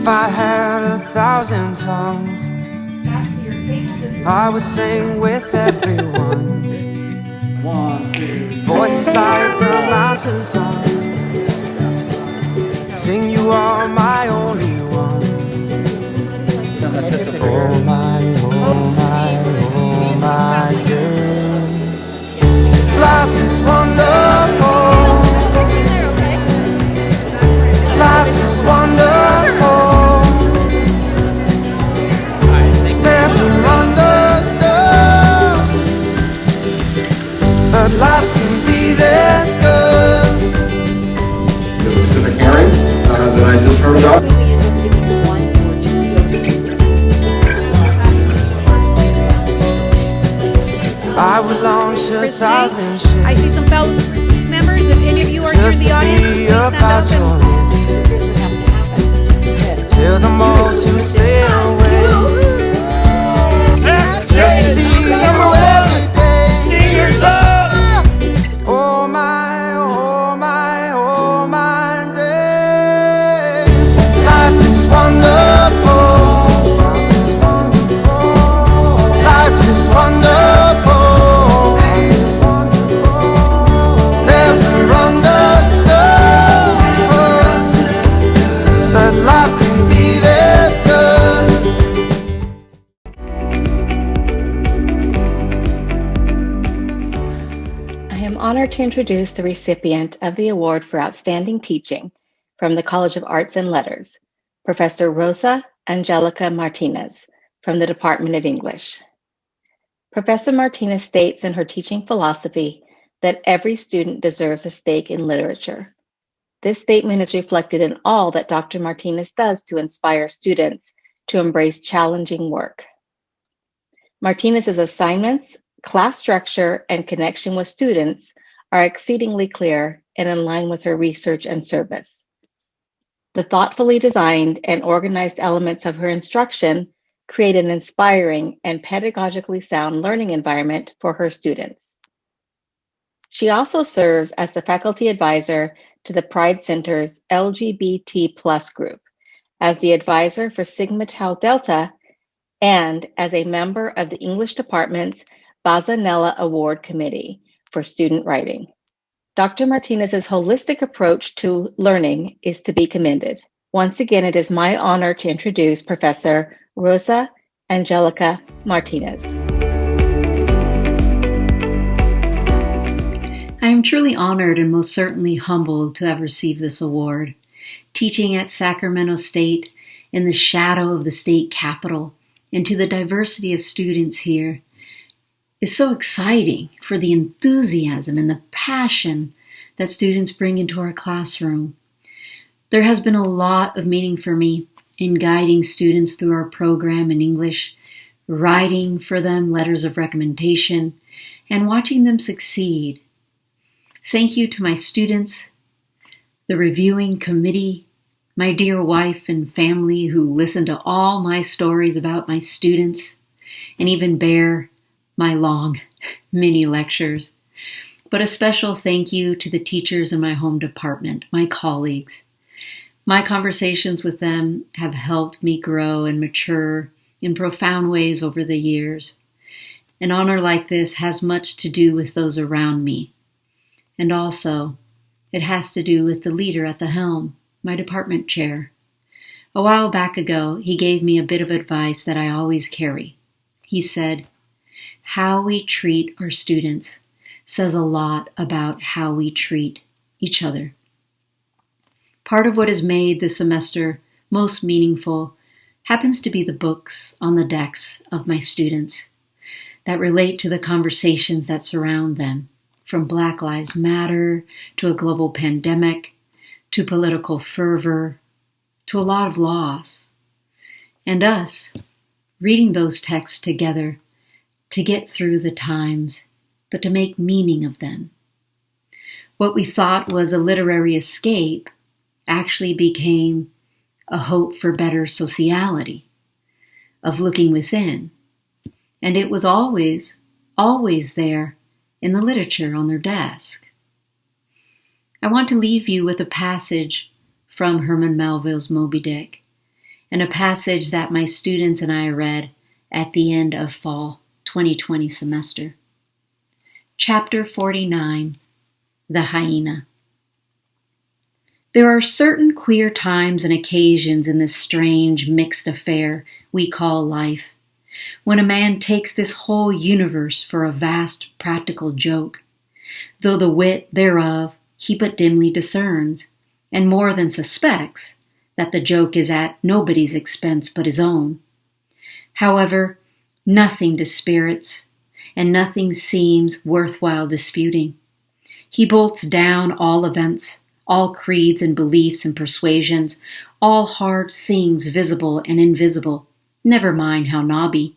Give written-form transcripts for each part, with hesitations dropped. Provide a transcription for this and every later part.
If I had 1,000 tongues, I would sing with everyone. 1, 2, Voices like a mountain song. Sing, you are my only one. Oh my, oh my, oh my days. Life is wonderful. Life is wonderful. Never understood, but life can be this good. The Pacific Herring that I just heard about. I would launch 1,000 ships. I see some fellow members. If any of you are here in Just the to audience, be please stand about up your lips. Tell them all to sail away. Just to see you every day. Fingers up! Oh my, oh my, oh my days. Life is wonderful. Life is wonderful. Never understood, but life can be this good. I am honored to introduce the recipient of the Award for Outstanding Teaching from the College of Arts and Letters, Professor Rosa Angelica Martinez from the Department of English. Professor Martinez states in her teaching philosophy that every student deserves a stake in literature. This statement is reflected in all that Dr. Martinez does to inspire students to embrace challenging work. Martinez's assignments, class structure, and connection with students are exceedingly clear and in line with her research and service. The thoughtfully designed and organized elements of her instruction create an inspiring and pedagogically sound learning environment for her students. She also serves as the faculty advisor to the Pride Center's LGBT+ group, as the advisor for Sigma Tau Delta, and as a member of the English Department's Bazanella Award Committee for Student Writing. Dr. Martinez's holistic approach to learning is to be commended. Once again, it is my honor to introduce Professor Rosa Angelica Martinez. I am truly honored and most certainly humbled to have received this award. Teaching at Sacramento State in the shadow of the state capitol and to the diversity of students here is so exciting for the enthusiasm and the passion that students bring into our classroom. There has been a lot of meaning for me in guiding students through our program in English, writing for them letters of recommendation, and watching them succeed. Thank you to my students, the reviewing committee, my dear wife and family who listen to all my stories about my students and even bear my long mini lectures. But a special thank you to the teachers in my home department, my colleagues. My conversations with them have helped me grow and mature in profound ways over the years. An honor like this has much to do with those around me. And also, it has to do with the leader at the helm, my department chair. A while back ago, he gave me a bit of advice that I always carry. He said, "How we treat our students says a lot about how we treat each other." Part of what has made this semester most meaningful happens to be the books on the decks of my students that relate to the conversations that surround them, from Black Lives Matter to a global pandemic to political fervor to a lot of loss. And us reading those texts together to get through the times, but to make meaning of them. What we thought was a literary escape actually became a hope for better sociality, of looking within. And it was always there in the literature on their desk. I want to leave you with a passage from Herman Melville's Moby Dick. and a passage that my students and I read at the end of fall 2020 semester. Chapter 49, The Hyena. There are certain queer times and occasions in this strange, mixed affair we call life, when a man takes this whole universe for a vast practical joke, though the wit thereof he but dimly discerns, and more than suspects that the joke is at nobody's expense but his own. However, nothing dispirits, and nothing seems worthwhile disputing. He bolts down all events, all creeds and beliefs and persuasions, all hard things visible and invisible, never mind how knobby,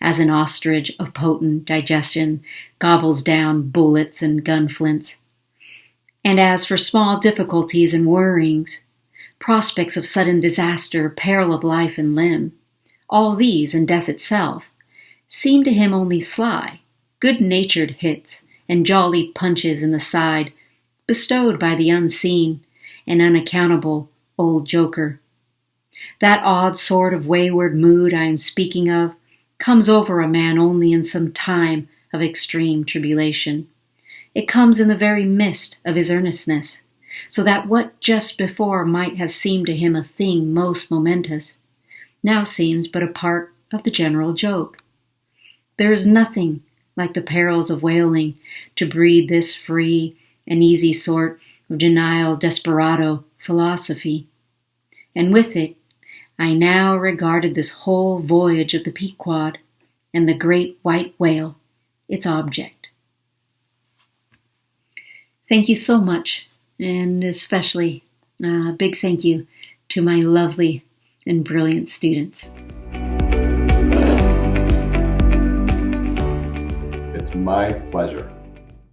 as an ostrich of potent digestion gobbles down bullets and gunflints. And as for small difficulties and worryings, prospects of sudden disaster, peril of life and limb, all these and death itself seem to him only sly, good-natured hits and jolly punches in the side bestowed by the unseen and unaccountable old joker. That odd sort of wayward mood I am speaking of comes over a man only in some time of extreme tribulation. It comes in the very midst of his earnestness, so that what just before might have seemed to him a thing most momentous, now seems but a part of the general joke. There is nothing like the perils of whaling to breed this free and easy sort of denial desperado philosophy. And with it, I now regarded this whole voyage of the Pequod and the great white whale, its object. Thank you so much, and especially a big thank you to my lovely and brilliant students. It's my pleasure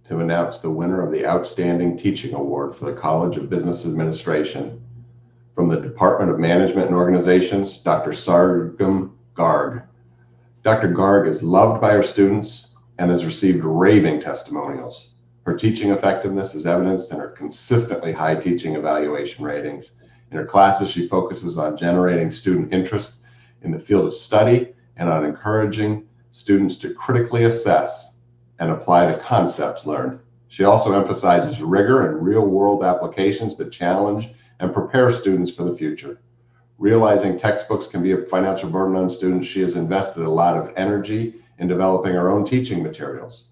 to announce the winner of the Outstanding Teaching Award for the College of Business Administration from the Department of Management and Organizations, Dr. Sargam Garg. Dr. Garg is loved by her students and has received raving testimonials. Her teaching effectiveness is evidenced in her consistently high teaching evaluation ratings. In her classes, she focuses on generating student interest in the field of study and on encouraging students to critically assess and apply the concepts learned. She also emphasizes rigor and real-world applications that challenge and prepare students for the future. Realizing textbooks can be a financial burden on students, she has invested a lot of energy in developing her own teaching materials.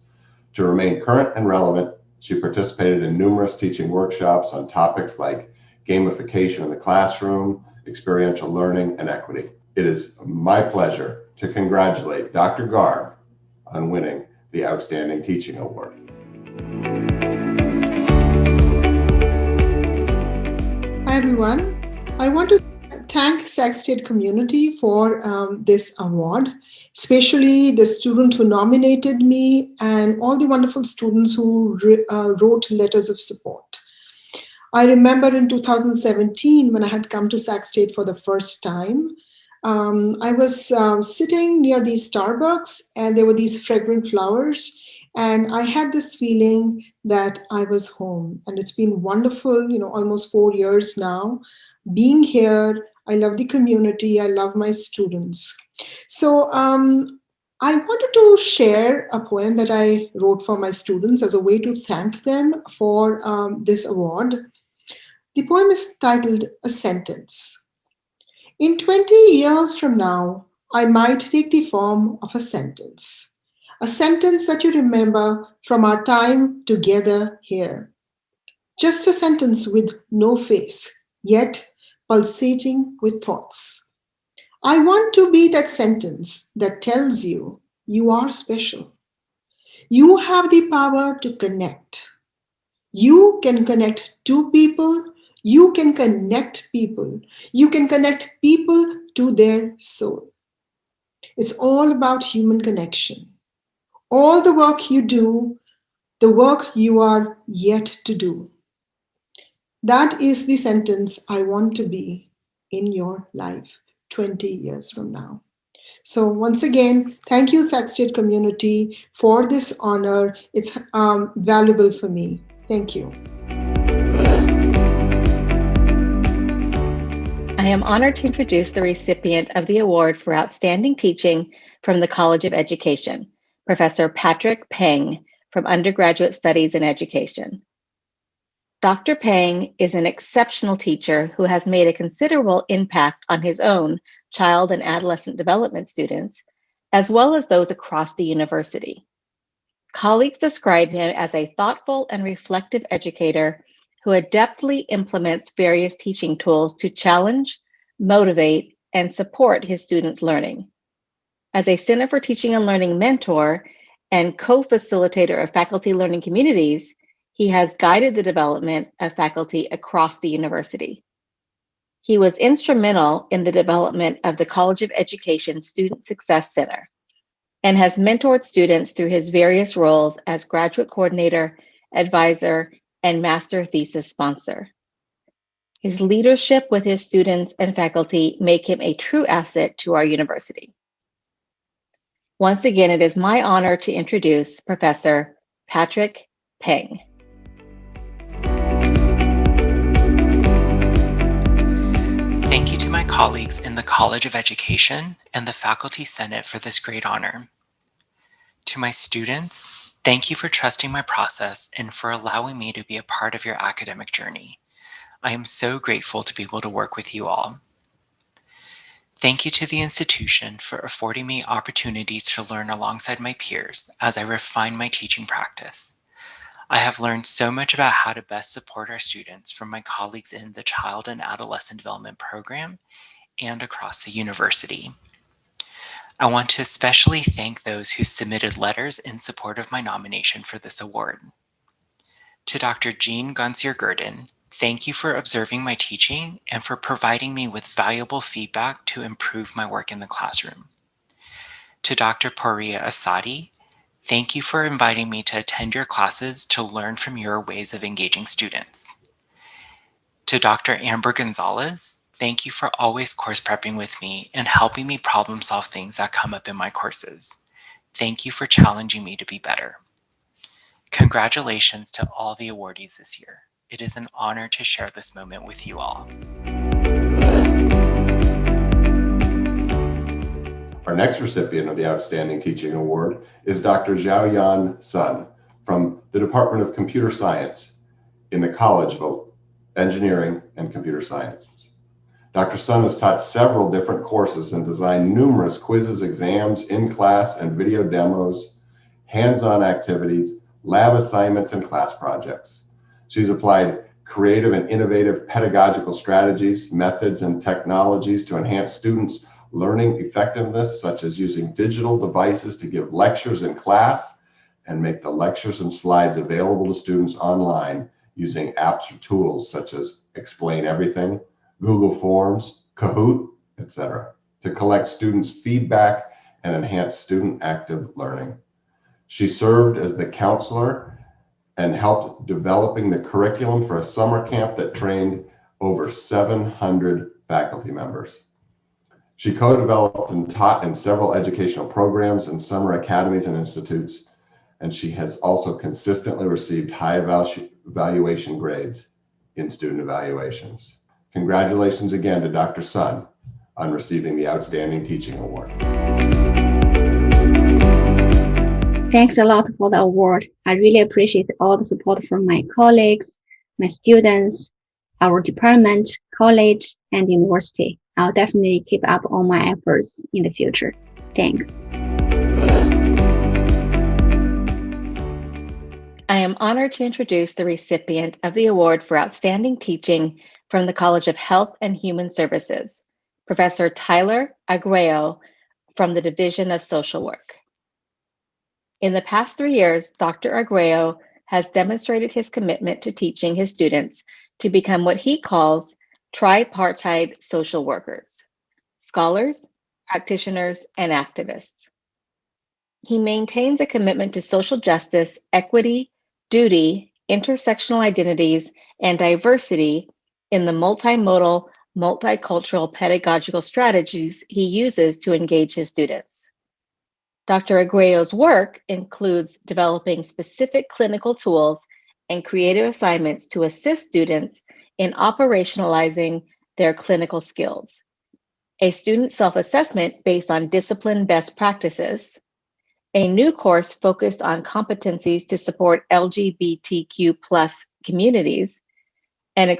To remain current and relevant, she participated in numerous teaching workshops on topics like gamification in the classroom, experiential learning, and equity. It is my pleasure to congratulate Dr. Garg on winning the Outstanding Teaching Award. Hi everyone. I want to thank Sac State community for this award, especially the student who nominated me and all the wonderful students who wrote letters of support. I remember in 2017 when I had come to Sac State for the first time, I was sitting near the Starbucks and there were these fragrant flowers, and I had this feeling that I was home. And it's been wonderful, almost 4 years now being here. I love the community. I love my students. So I wanted to share a poem that I wrote for my students as a way to thank them for this award. The poem is titled A Sentence. In 20 years from now, I might take the form of a sentence that you remember from our time together here. Just a sentence with no face, yet pulsating with thoughts. I want to be that sentence that tells you you are special. You have the power to connect. You can connect two people. You can connect people. You can connect people to their soul. It's all about human connection. All the work you do, the work you are yet to do. That is the sentence I want to be in your life 20 years from now. So once again, thank you, Sac State community, for this honor. It's valuable for me. Thank you. I am honored to introduce the recipient of the award for outstanding teaching from the College of Education, Professor Patrick Peng from Undergraduate Studies in Education. Dr. Peng is an exceptional teacher who has made a considerable impact on his own child and adolescent development students, as well as those across the university. Colleagues describe him as a thoughtful and reflective educator who adeptly implements various teaching tools to challenge, motivate, and support his students' learning. As a Center for Teaching and Learning mentor and co-facilitator of faculty learning communities, he has guided the development of faculty across the university. He was instrumental in the development of the College of Education Student Success Center and has mentored students through his various roles as graduate coordinator, advisor, and master thesis sponsor. His leadership with his students and faculty make him a true asset to our university. Once again, it is my honor to introduce Professor Patrick Peng. Thank you to my colleagues in the College of Education and the Faculty Senate for this great honor. To my students, thank you for trusting my process and for allowing me to be a part of your academic journey. I am so grateful to be able to work with you all. Thank you to the institution for affording me opportunities to learn alongside my peers as I refine my teaching practice. I have learned so much about how to best support our students from my colleagues in the Child and Adolescent Development Program and across the university. I want to especially thank those who submitted letters in support of my nomination for this award. To Dr. Jean Garcia, thank you for observing my teaching and for providing me with valuable feedback to improve my work in the classroom. To Dr. Poria Asadi, thank you for inviting me to attend your classes to learn from your ways of engaging students. To Dr. Amber Gonzalez, thank you for always course prepping with me and helping me problem solve things that come up in my courses. Thank you for challenging me to be better. Congratulations to all the awardees this year. It is an honor to share this moment with you all. Our next recipient of the Outstanding Teaching Award is Dr. Xiaoyan Sun from the Department of Computer Science in the College of Engineering and Computer Sciences. Dr. Sun has taught several different courses and designed numerous quizzes, exams, in-class and video demos, hands-on activities, lab assignments, and class projects. She's applied creative and innovative pedagogical strategies, methods, and technologies to enhance students' learning effectiveness, such as using digital devices to give lectures in class and make the lectures and slides available to students online using apps or tools such as Explain Everything, Google Forms, Kahoot, etc., to collect students' feedback and enhance student active learning. She served as the counselor and helped developing the curriculum for a summer camp that trained over 700 faculty members. She co-developed and taught in several educational programs and summer academies and institutes, and she has also consistently received high evaluation grades in student evaluations. Congratulations again to Dr. Sun on receiving the Outstanding Teaching Award. Thanks a lot for the award. I really appreciate all the support from my colleagues, my students, our department, college, and university. I'll definitely keep up all my efforts in the future. Thanks. I am honored to introduce the recipient of the award for outstanding teaching from the College of Health and Human Services, Professor Tyler Aguayo from the Division of Social Work. In the past 3 years, Dr. Aguayo has demonstrated his commitment to teaching his students to become what he calls tripartite social workers, scholars, practitioners, and activists. He maintains a commitment to social justice, equity, duty, intersectional identities, and diversity in the multimodal, multicultural pedagogical strategies he uses to engage his students. Dr. Aguayo's work includes developing specific clinical tools and creative assignments to assist students in operationalizing their clinical skills, a student self-assessment based on discipline best practices, a new course focused on competencies to support LGBTQ+ communities, and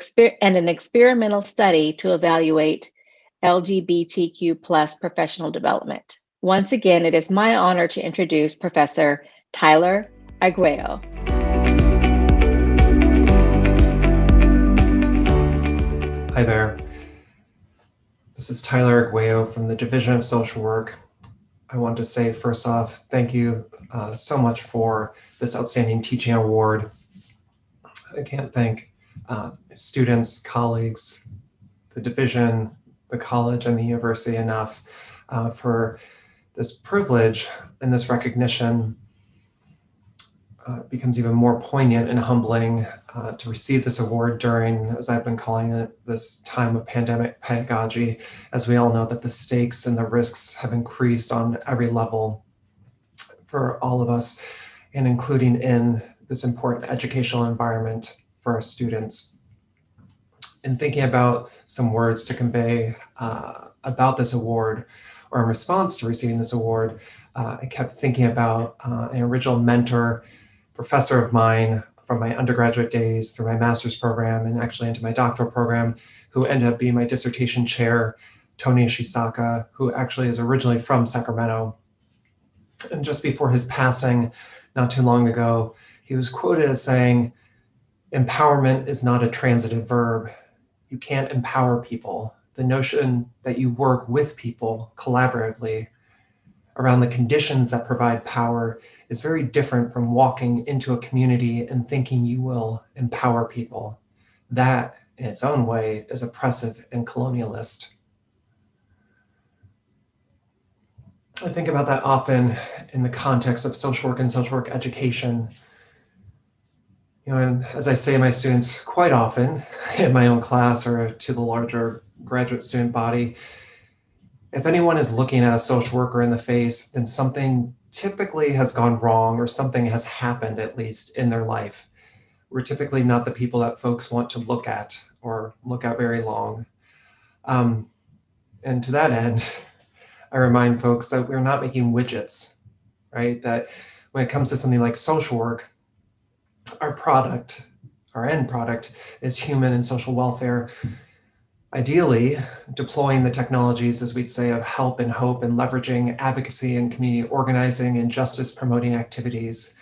an experimental study to evaluate LGBTQ+ professional development. Once again, it is my honor to introduce Professor Tyler Arguello. Hi there. This is Tyler Arguello from the Division of Social Work. I want to say first off, thank you so much for this outstanding teaching award. I can't thank students, colleagues, the division, the college, and the university enough for this privilege and this recognition. It becomes even more poignant and humbling to receive this award during, as I've been calling it, this time of pandemic pedagogy, as we all know that the stakes and the risks have increased on every level for all of us, and including in this important educational environment for our students. In thinking about some words to convey about this award, or in response to receiving this award, I kept thinking about an original mentor, professor of mine from my undergraduate days through my master's program and actually into my doctoral program, who ended up being my dissertation chair, Tony Ishisaka, who actually is originally from Sacramento. And just before his passing, not too long ago, he was quoted as saying, "Empowerment is not a transitive verb. You can't empower people. The notion that you work with people collaboratively around the conditions that provide power is very different from walking into a community and thinking you will empower people. That, in its own way, is oppressive and colonialist." I think about that often in the context of social work and social work education. You know, and as I say to my students quite often in my own class or to the larger graduate student body, if anyone is looking at a social worker in the face, then something typically has gone wrong or something has happened, at least in their life. We're typically not the people that folks want to look at or look at very long. And to that end, I remind folks that we're not making widgets, right? That when it comes to something like social work, our product, our end product is human and social welfare. Ideally, deploying the technologies, as we'd say, of help and hope and leveraging advocacy and community organizing and justice promoting activities.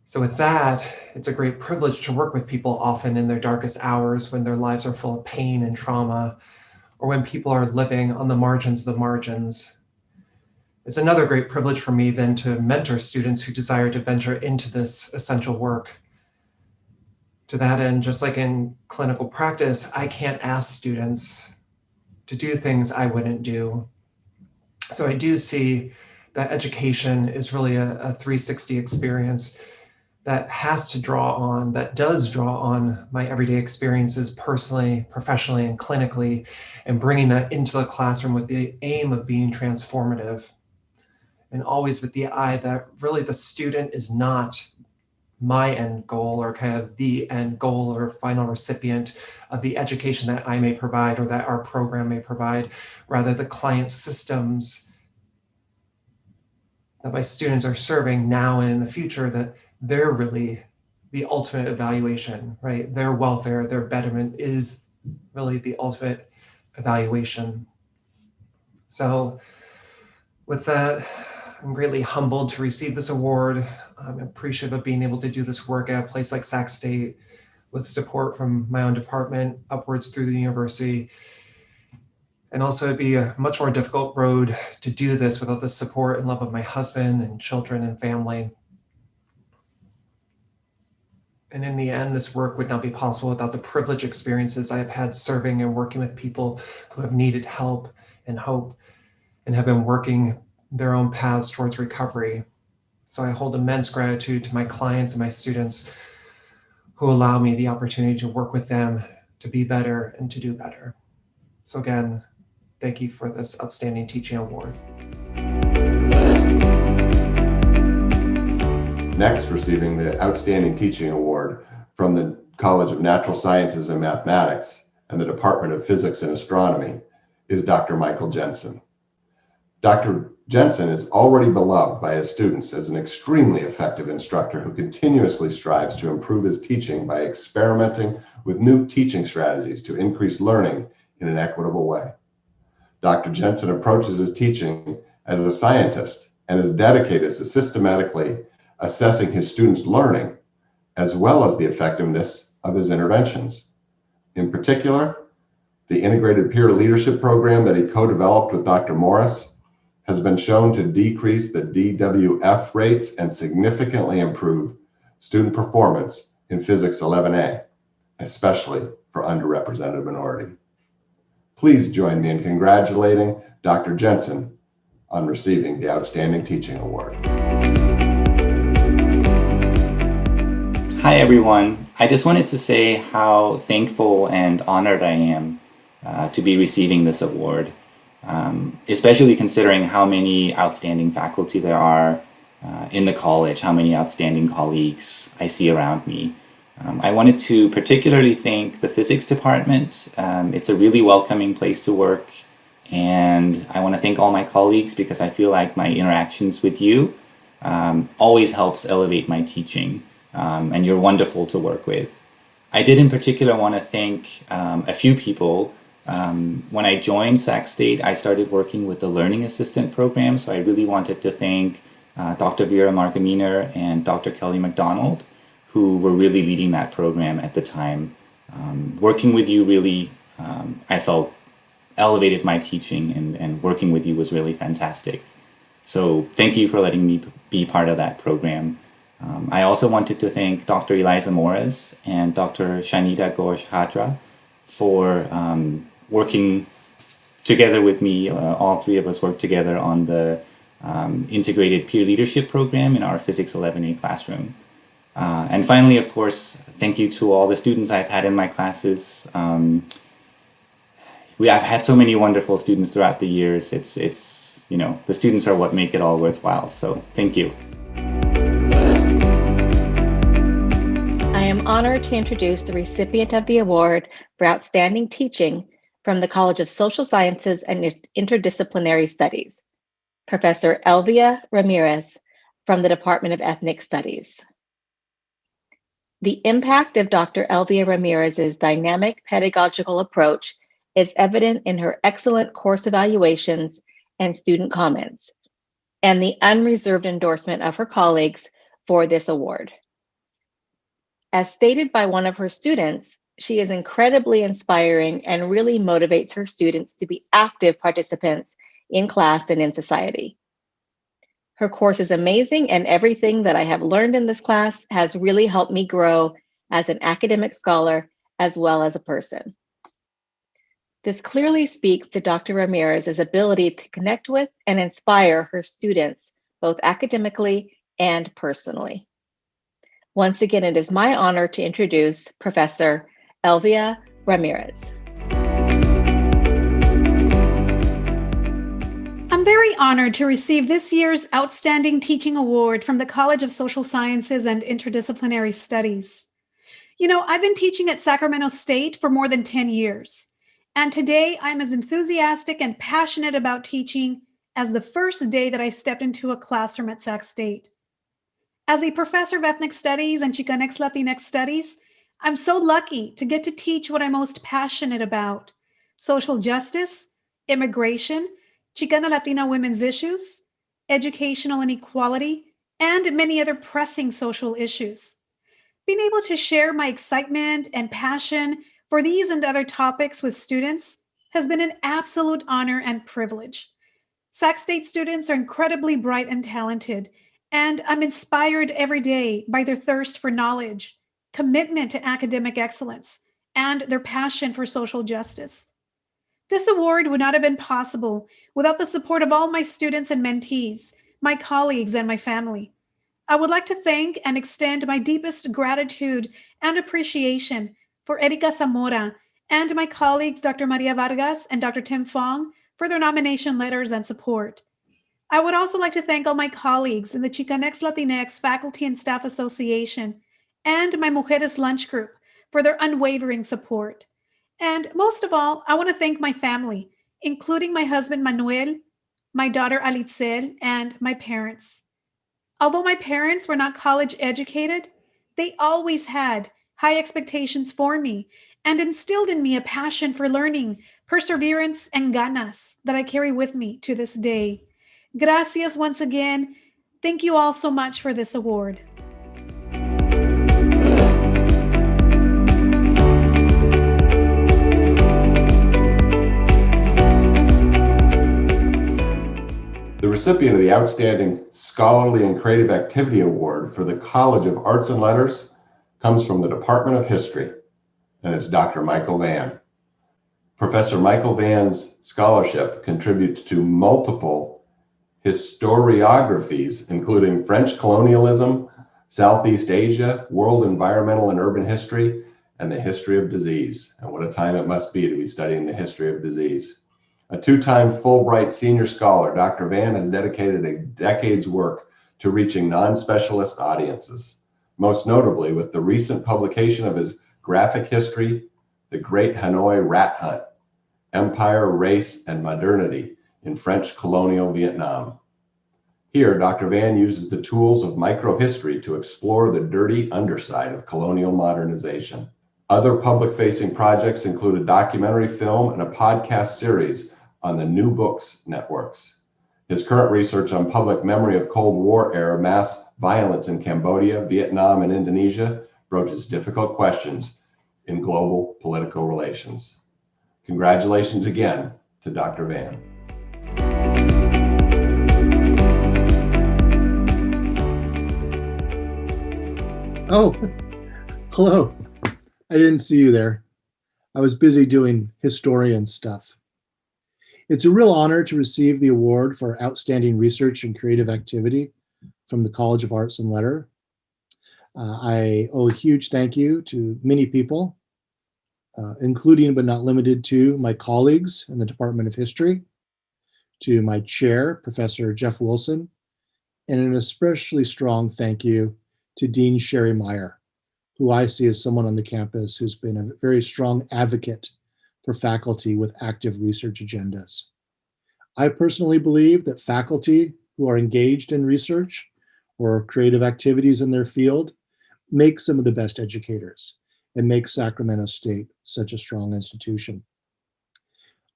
So with that, it's a great privilege to work with people often in their darkest hours when their lives are full of pain and trauma, or when people are living on the margins of the margins. It's another great privilege for me then to mentor students who desire to venture into this essential work. To that end, just like in clinical practice, I can't ask students to do things I wouldn't do. So I do see that education is really a 360 experience that has to draw on, that does draw on my everyday experiences personally, professionally, and clinically, and bringing that into the classroom with the aim of being transformative. And always with the eye that really the student is not my end goal or kind of the end goal or final recipient of the education that I may provide or that our program may provide. Rather, the client systems that my students are serving now and in the future, that they're really the ultimate evaluation, right? Their welfare, their betterment is really the ultimate evaluation. So with that, I'm greatly humbled to receive this award. I'm appreciative of being able to do this work at a place like Sac State with support from my own department upwards through the university. And also it'd be a much more difficult road to do this without the support and love of my husband and children and family. And in the end, this work would not be possible without the privileged experiences I have had serving and working with people who have needed help and hope and have been working their own paths towards recovery. So I hold immense gratitude to my clients and my students who allow me the opportunity to work with them to be better and to do better. So again, thank you for this outstanding teaching award. Next, receiving the Outstanding Teaching Award from the College of Natural Sciences and Mathematics and the Department of Physics and Astronomy is Dr. Michael Jensen. Dr. Jensen is already beloved by his students as an extremely effective instructor who continuously strives to improve his teaching by experimenting with new teaching strategies to increase learning in an equitable way. Dr. Jensen approaches his teaching as a scientist and is dedicated to systematically assessing his students' learning as well as the effectiveness of his interventions. In particular, the Integrated Peer Leadership Program that he co-developed with Dr. Morris has been shown to decrease the DWF rates and significantly improve student performance in Physics 11A, especially for underrepresented minority. Please join me in congratulating Dr. Jensen on receiving the Outstanding Teaching Award. Hi everyone. I just wanted to say how thankful and honored I am to be receiving this award, especially considering how many outstanding faculty there are in the college, how many outstanding colleagues I see around me. I wanted to particularly thank the physics department. It's a really welcoming place to work, and I want to thank all my colleagues because I feel like my interactions with you always helps elevate my teaching, and you're wonderful to work with. I did in particular want to thank a few people. When I joined Sac State, I started working with the Learning Assistant program, so I really wanted to thank Dr. Vera Markaminer and Dr. Kelly McDonald, who were really leading that program at the time. Working with you really, I felt, elevated my teaching, and working with you was really fantastic. So thank you for letting me be part of that program. I also wanted to thank Dr. Eliza Morris and Dr. Shanita Ghosh Hadra for working together with me. All three of us worked together on the Integrated Peer Leadership Program in our Physics 11A classroom. And finally, of course, thank you to all the students I've had in my classes. I've had so many wonderful students throughout the years. It's you know, the students are what make it all worthwhile. So thank you. I am honored to introduce the recipient of the award for outstanding teaching from the College of Social Sciences and Interdisciplinary Studies, Professor Elvia Ramirez from the Department of Ethnic Studies. The impact of Dr. Elvia Ramirez's dynamic pedagogical approach is evident in her excellent course evaluations and student comments, and the unreserved endorsement of her colleagues for this award. As stated by one of her students, she is incredibly inspiring and really motivates her students to be active participants in class and in society. Her course is amazing, and everything that I have learned in this class has really helped me grow as an academic scholar as well as a person. This clearly speaks to Dr. Ramirez's ability to connect with and inspire her students, both academically and personally. Once again, it is my honor to introduce Professor Elvia Ramirez. I'm very honored to receive this year's Outstanding Teaching Award from the College of Social Sciences and Interdisciplinary Studies. You know, I've been teaching at Sacramento State for more than 10 years, and today I'm as enthusiastic and passionate about teaching as the first day that I stepped into a classroom at Sac State. As a professor of ethnic studies and Chicanx Latinx studies, I'm so lucky to get to teach what I'm most passionate about: social justice, immigration, Chicana Latina women's issues, educational inequality, and many other pressing social issues. Being able to share my excitement and passion for these and other topics with students has been an absolute honor and privilege. Sac State students are incredibly bright and talented, and I'm inspired every day by their thirst for knowledge, commitment to academic excellence, and their passion for social justice. This award would not have been possible without the support of all my students and mentees, my colleagues, and my family. I would like to thank and extend my deepest gratitude and appreciation for Erika Zamora and my colleagues Dr. Maria Vargas and Dr. Tim Fong for their nomination letters and support. I would also like to thank all my colleagues in the Chicanx Latinx Faculty and Staff Association and my Mujeres Lunch Group for their unwavering support. And most of all, I want to thank my family, including my husband Manuel, my daughter Alitzel, and my parents. Although my parents were not college educated, they always had high expectations for me and instilled in me a passion for learning, perseverance, and ganas that I carry with me to this day. Gracias once again. Thank you all so much for this award. The recipient of the Outstanding Scholarly and Creative Activity Award for the College of Arts and Letters comes from the Department of History, and it's Dr. Michael Van. Professor Michael Van's scholarship contributes to multiple historiographies, including French colonialism, Southeast Asia, world environmental and urban history, and the history of disease. And what a time it must be to be studying the history of disease. A two-time Fulbright senior scholar, Dr. Van has dedicated a decade's work to reaching non-specialist audiences, most notably with the recent publication of his graphic history, The Great Hanoi Rat Hunt, Empire, Race, and Modernity in French Colonial Vietnam. Here, Dr. Van uses the tools of microhistory to explore the dirty underside of colonial modernization. Other public-facing projects include a documentary film and a podcast series on the New Books Networks. His current research on public memory of Cold War-era mass violence in Cambodia, Vietnam, and Indonesia broaches difficult questions in global political relations. Congratulations again to Dr. Van. Oh, hello. I didn't see you there. I was busy doing historian stuff. It's a real honor to receive the award for outstanding research and creative activity from the College of Arts and Letters. I owe a huge thank you to many people, including but not limited to my colleagues in the Department of History, to my chair, Professor Jeff Wilson, and an especially strong thank you to Dean Sherry Meyer, who I see as someone on the campus who's been a very strong advocate for faculty with active research agendas. I personally believe that faculty who are engaged in research or creative activities in their field make some of the best educators and make Sacramento State such a strong institution.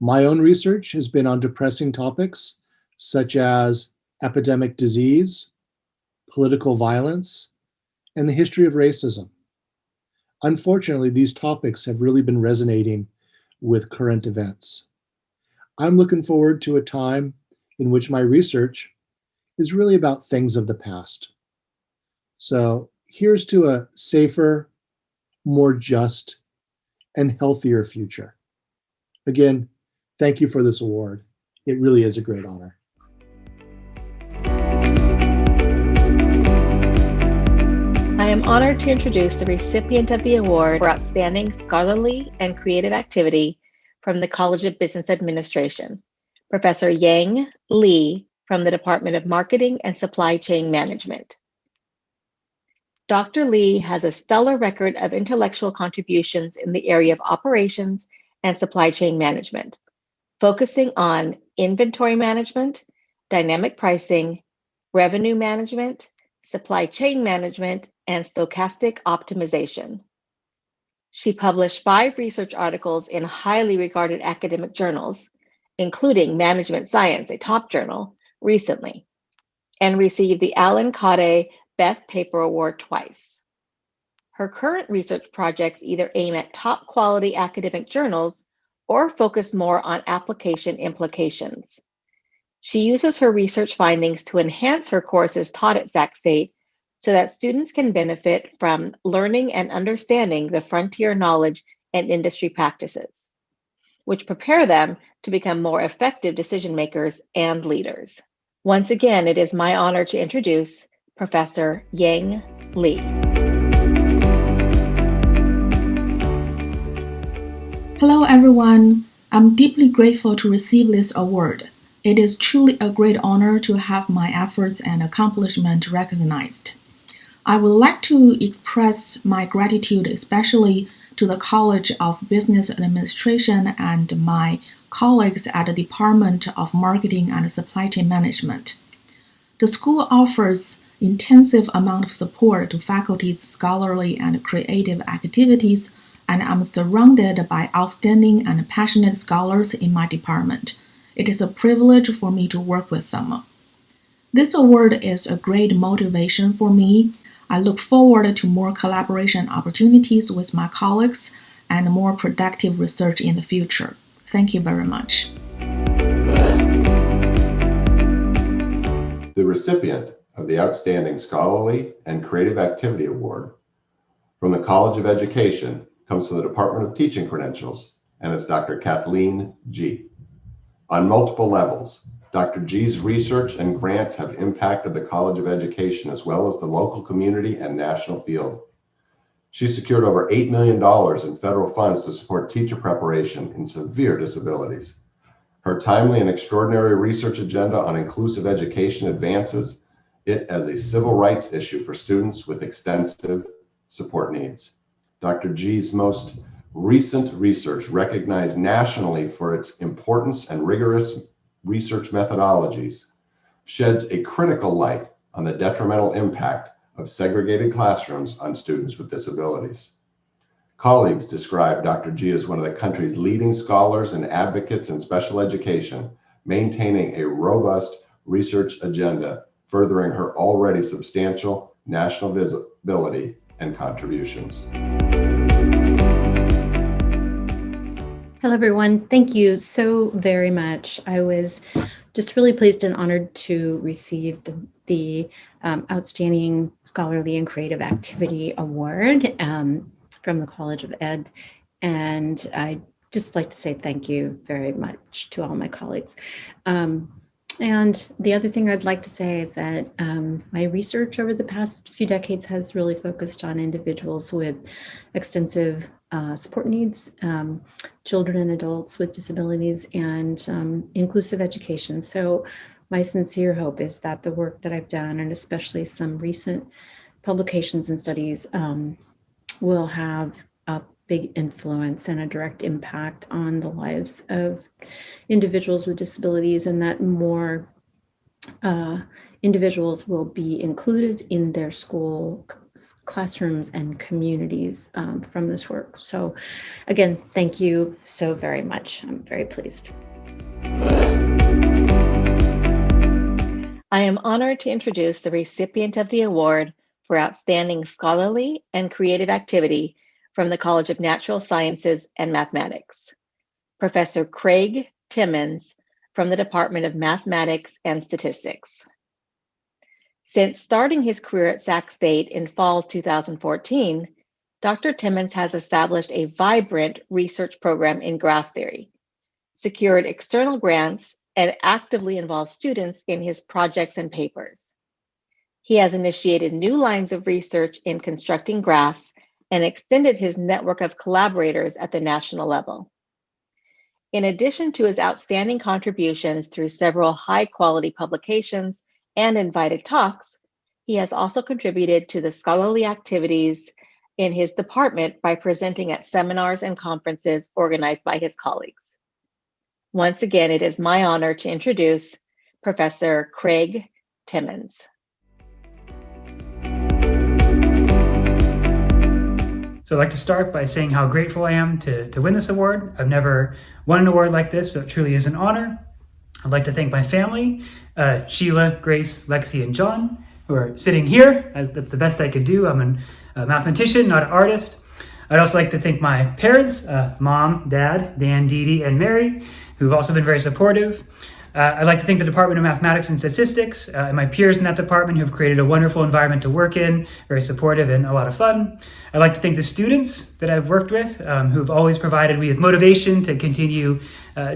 My own research has been on depressing topics such as epidemic disease, political violence, and the history of racism. Unfortunately, these topics have really been resonating with current events. I'm looking forward to a time in which my research is really about things of the past. So here's to a safer, more just, and healthier future. Again, thank you for this award. It really is a great honor. I am honored to introduce the recipient of the award for outstanding scholarly and creative activity from the College of Business Administration, Professor Yang Li from the Department of Marketing and Supply Chain Management. Dr. Li has a stellar record of intellectual contributions in the area of operations and supply chain management, focusing on inventory management, dynamic pricing, revenue management, supply chain management, and stochastic optimization. She published 5 research articles in highly regarded academic journals, including Management Science, a top journal, recently, and received the Alan Cade Best Paper Award twice. Her current research projects either aim at top quality academic journals or focus more on application implications. She uses her research findings to enhance her courses taught at Sac State so that students can benefit from learning and understanding the frontier knowledge and industry practices, which prepare them to become more effective decision makers and leaders. Once again, it is my honor to introduce Professor Yang Li. Hello, everyone. I'm deeply grateful to receive this award. It is truly a great honor to have my efforts and accomplishment recognized. I would like to express my gratitude especially to the College of Business Administration and my colleagues at the Department of Marketing and Supply Chain Management. The school offers intensive amount of support to faculty's scholarly and creative activities, and I'm surrounded by outstanding and passionate scholars in my department. It is a privilege for me to work with them. This award is a great motivation for me. I look forward to more collaboration opportunities with my colleagues and more productive research in the future. Thank you very much. The recipient of the Outstanding Scholarly and Creative Activity Award from the College of Education comes from the Department of Teaching Credentials, and it's Dr. Kathleen G. On multiple levels, Dr. G's research and grants have impacted the College of Education as well as the local community and national field. She secured over $8 million in federal funds to support teacher preparation in severe disabilities. Her timely and extraordinary research agenda on inclusive education advances it as a civil rights issue for students with extensive support needs. Dr. G's most recent research, recognized nationally for its importance and rigorous research methodologies, sheds a critical light on the detrimental impact of segregated classrooms on students with disabilities. Colleagues describe Dr. G as one of the country's leading scholars and advocates in special education, maintaining a robust research agenda, furthering her already substantial national visibility and contributions. Hello, everyone. Thank you so very much. I was just really pleased and honored to receive the Outstanding Scholarly and Creative Activity Award from the College of Ed. And I'd just like to say thank you very much to all my colleagues. And the other thing I'd like to say is that my research over the past few decades has really focused on individuals with extensive support needs, children and adults with disabilities, and inclusive education. So my sincere hope is that the work that I've done, and especially some recent publications and studies, will have a big influence and a direct impact on the lives of individuals with disabilities, and that more individuals will be included in their school classrooms and communities from this work. So again, thank you so very much. I'm very pleased. I am honored to introduce the recipient of the award for Outstanding Scholarly and Creative Activity from the College of Natural Sciences and Mathematics, Professor Craig Timmons from the Department of Mathematics and Statistics. Since starting his career at Sac State in fall 2014, Dr. Timmons has established a vibrant research program in graph theory, secured external grants, and actively involves students in his projects and papers. He has initiated new lines of research in constructing graphs and extended his network of collaborators at the national level. In addition to his outstanding contributions through several high-quality publications and invited talks, he has also contributed to the scholarly activities in his department by presenting at seminars and conferences organized by his colleagues. Once again, it is my honor to introduce Professor Craig Timmons. So I'd like to start by saying how grateful I am to win this award. I've never won an award like this, so it truly is an honor. I'd like to thank my family, Sheila, Grace, Lexi, and John, who are sitting here. That's the best I could do. I'm a mathematician, not an artist. I'd also like to thank my parents, Mom, Dad, Dan, Dee Dee, and Mary, who've also been very supportive. I'd like to thank the Department of Mathematics and Statistics and my peers in that department who've created a wonderful environment to work in, very supportive and a lot of fun. I'd like to thank the students that I've worked with who've always provided me with motivation to continue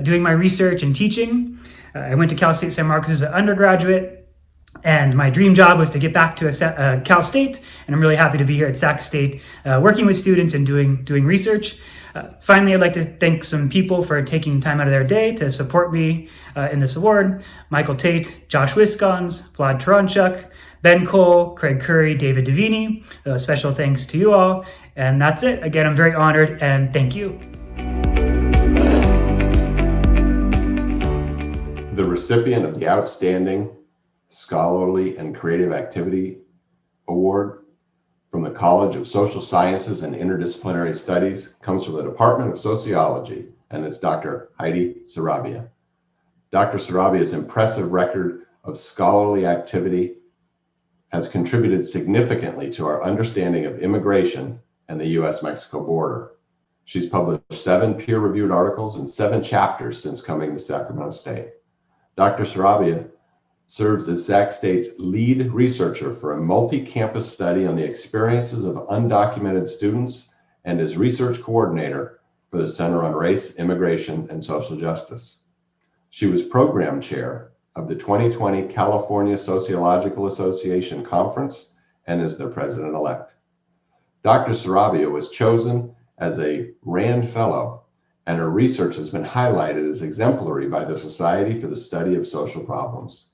doing my research and teaching. I went to Cal State San Marcos as an undergraduate, and my dream job was to get back to Cal State, and I'm really happy to be here at Sac State working with students and doing research. Finally, I'd like to thank some people for taking time out of their day to support me in this award. Michael Tate, Josh Wiscons, Vlad Taranchuk, Ben Cole, Craig Curry, David Davini. Special thanks to you all. And that's it. Again, I'm very honored and thank you. The recipient of the Outstanding Scholarly and Creative Activity Award from the College of Social Sciences and Interdisciplinary Studies comes from the Department of Sociology, and it's Dr. Heidi Sarabia. Dr. Sarabia's impressive record of scholarly activity has contributed significantly to our understanding of immigration and the U.S.-Mexico border. She's published 7 peer-reviewed articles and 7 chapters since coming to Sacramento State. Dr. Sarabia serves as Sac State's lead researcher for a multi-campus study on the experiences of undocumented students and as research coordinator for the Center on Race, Immigration, and Social Justice. She was program chair of the 2020 California Sociological Association Conference and is their president-elect. Dr. Sarabia was chosen as a Rand Fellow, and her research has been highlighted as exemplary by the Society for the Study of Social Problems.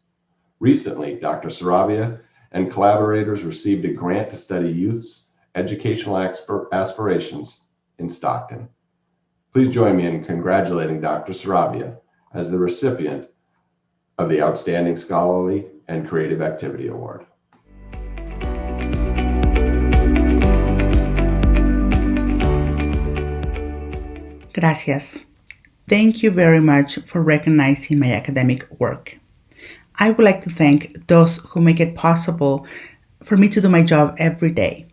Recently, Dr. Sarabia and collaborators received a grant to study youth's educational aspirations in Stockton. Please join me in congratulating Dr. Sarabia as the recipient of the Outstanding Scholarly and Creative Activity Award. Gracias. Thank you very much for recognizing my academic work. I would like to thank those who make it possible for me to do my job every day.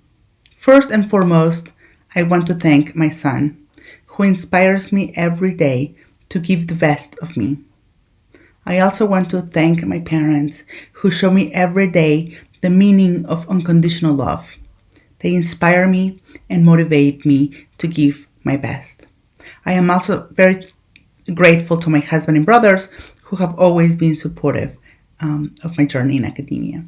First and foremost, I want to thank my son, who inspires me every day to give the best of me. I also want to thank my parents, who show me every day the meaning of unconditional love. They inspire me and motivate me to give my best. I am also very grateful to my husband and brothers, who have always been supportive of my journey in academia.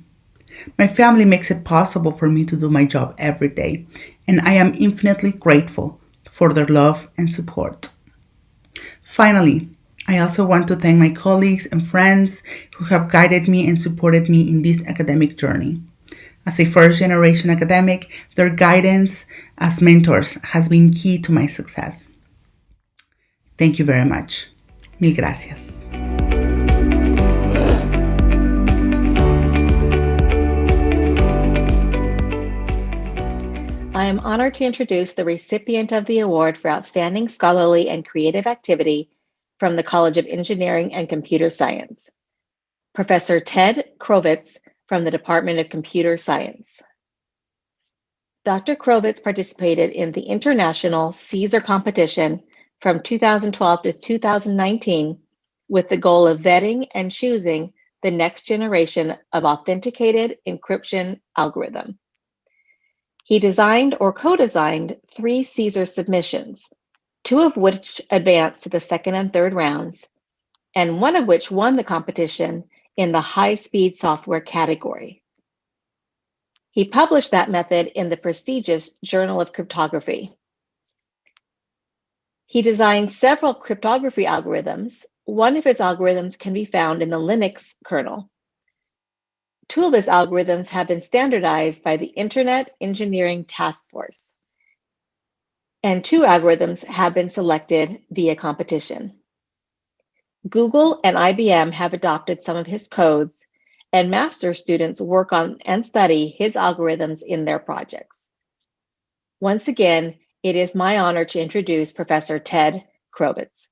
My family makes it possible for me to do my job every day, and I am infinitely grateful for their love and support. Finally, I also want to thank my colleagues and friends who have guided me and supported me in this academic journey. As a first-generation academic, their guidance as mentors has been key to my success. Thank you very much. Mil gracias. I am honored to introduce the recipient of the award for Outstanding Scholarly and Creative Activity from the College of Engineering and Computer Science, Professor Ted Krovitz from the Department of Computer Science. Dr. Krovitz participated in the International Caesar competition from 2012 to 2019 with the goal of vetting and choosing the next generation of authenticated encryption algorithm. He designed or co-designed 3 Caesar submissions, 2 of which advanced to the second and third rounds, and 1 of which won the competition in the high-speed software category. He published that method in the prestigious Journal of Cryptography. He designed several cryptography algorithms. 1 of his algorithms can be found in the Linux kernel. 2 of his algorithms have been standardized by the Internet Engineering Task Force, and 2 algorithms have been selected via competition. Google and IBM have adopted some of his codes, and master's students work on and study his algorithms in their projects. Once again, it is my honor to introduce Professor Ted Krovitz.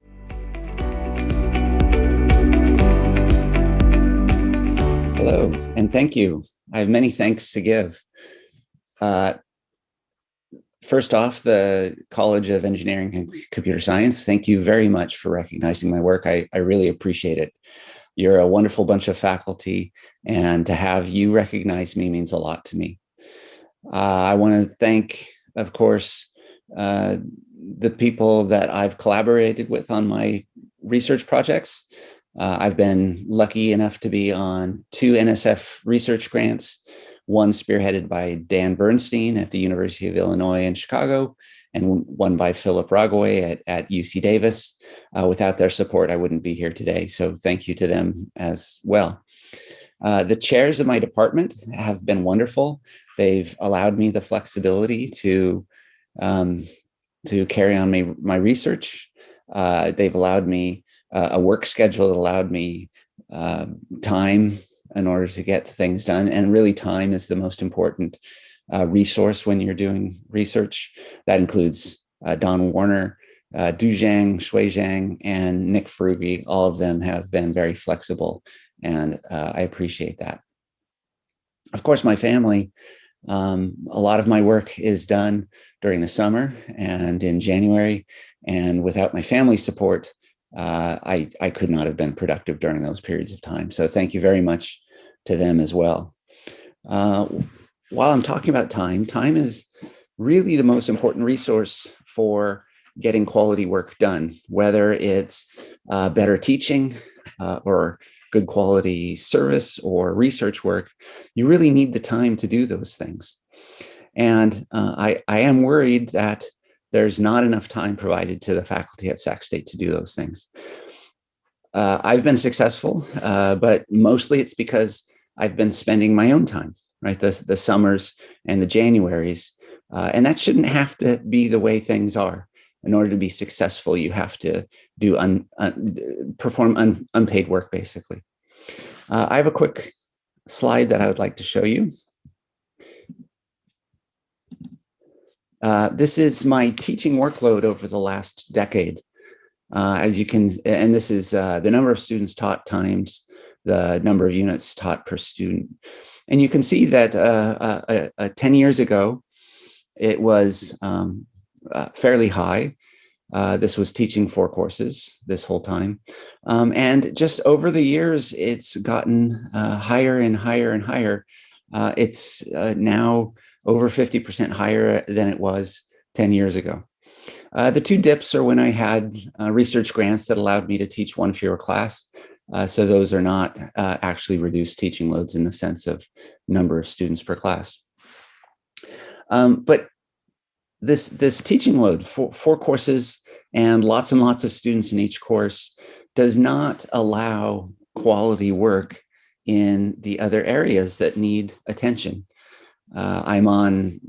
Hello, and thank you. I have many thanks to give. First off, the College of Engineering and Computer Science, thank you very much for recognizing my work. I really appreciate it. You're a wonderful bunch of faculty, and to have you recognize me means a lot to me. I want to thank, of course, the people that I've collaborated with on my research projects. I've been lucky enough to be on 2 NSF research grants, one spearheaded by Dan Bernstein at the University of Illinois in Chicago, and one by Philip Ragoway at UC Davis. Without their support, I wouldn't be here today. So thank you to them as well. The chairs of my department have been wonderful. They've allowed me the flexibility to to carry on my research. They've allowed me a work schedule that allowed me time in order to get things done. And really, time is the most important resource when you're doing research. That includes Don Warner, Du Zhang, Shui Zhang, and Nick Frugi. All of them have been very flexible, and I appreciate that. Of course, my family, a lot of my work is done during the summer and in January, and without my family's support, I could not have been productive during those periods of time. So thank you very much to them as well. While I'm talking about time, time is really the most important resource for getting quality work done, whether it's better teaching or good quality service or research work. You really need the time to do those things. And I am worried that there's not enough time provided to the faculty at Sac State to do those things. I've been successful, but mostly it's because I've been spending my own time, right? The summers and the Januaries. And that shouldn't have to be the way things are. In order to be successful, you have to do perform unpaid work, basically. I have a quick slide that I would like to show you. This is my teaching workload over the last decade. As you can, and this is the number of students taught times the number of units taught per student. And you can see that 10 years ago, it was fairly high. This was teaching 4 courses this whole time. And just over the years, it's gotten higher and higher and higher. It's now over 50% higher than it was 10 years ago. The 2 dips are when I had research grants that allowed me to teach 1 fewer class. So those are not actually reduced teaching loads in the sense of number of students per class. But this teaching load, 4 courses and lots of students in each course, does not allow quality work in the other areas that need attention. I'm on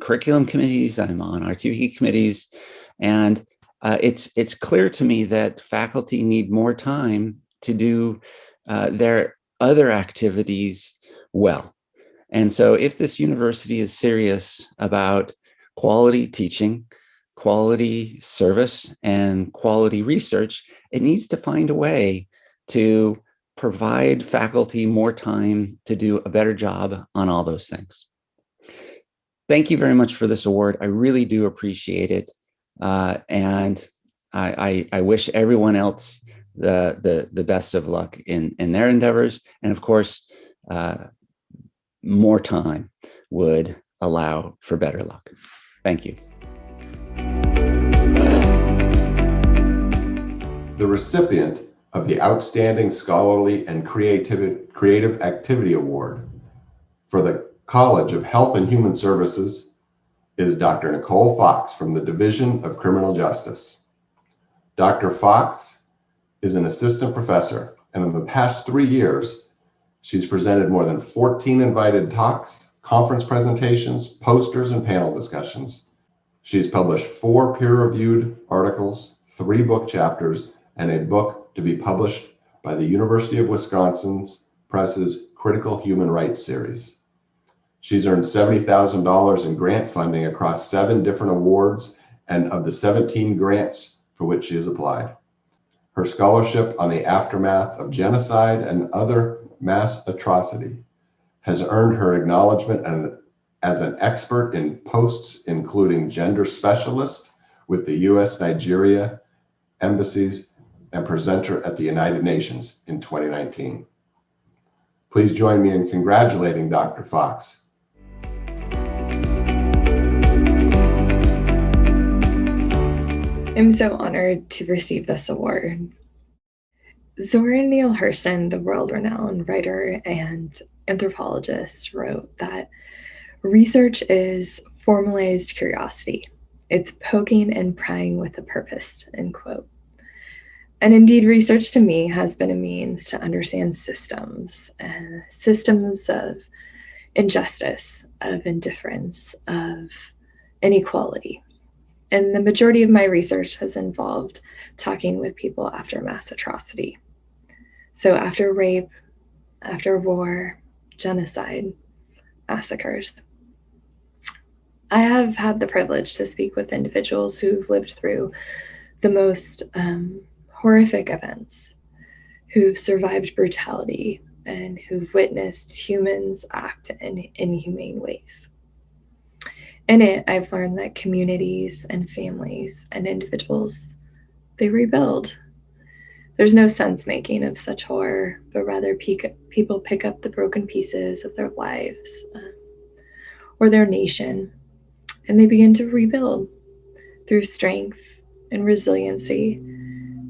curriculum committees, I'm on RTVE committees, and it's clear to me that faculty need more time to do their other activities well. And so if this university is serious about quality teaching, quality service, and quality research, it needs to find a way to provide faculty more time to do a better job on all those things. Thank you very much for this award. I really do appreciate it. And I wish everyone else the best of luck in their endeavors. And of course, more time would allow for better luck. Thank you. The recipient of the Outstanding Scholarly and Creative Activity Award for the College of Health and Human Services is Dr. Nicole Fox from the Division of Criminal Justice. Dr. Fox is an assistant professor, and in the past 3 years, she's presented more than 14 invited talks, conference presentations, posters, and panel discussions. She's published 4 peer-reviewed articles, 3 book chapters, and a book to be published by the University of Wisconsin Press's Critical Human Rights series. She's earned $70,000 in grant funding across 7 different awards and of the 17 grants for which she has applied. Her scholarship on the aftermath of genocide and other mass atrocity has earned her acknowledgement as an expert in posts including gender specialist with the U.S. Nigeria embassies and presenter at the United Nations in 2019. Please join me in congratulating Dr. Fox. I'm so honored to receive this award. Zora Neale Hurston, the world-renowned writer and anthropologist, wrote that research is formalized curiosity. It's poking and prying with a purpose, end quote. And indeed, research to me has been a means to understand systems of injustice, of indifference, of inequality. And the majority of my research has involved talking with people after mass atrocity. So after rape, after war, genocide, massacres. I have had the privilege to speak with individuals who've lived through the most horrific events, who've survived brutality, and who've witnessed humans act in inhumane ways. In it, I've learned that communities and families and individuals, they rebuild. There's no sense making of such horror, but rather people pick up the broken pieces of their lives or their nation, and they begin to rebuild through strength and resiliency,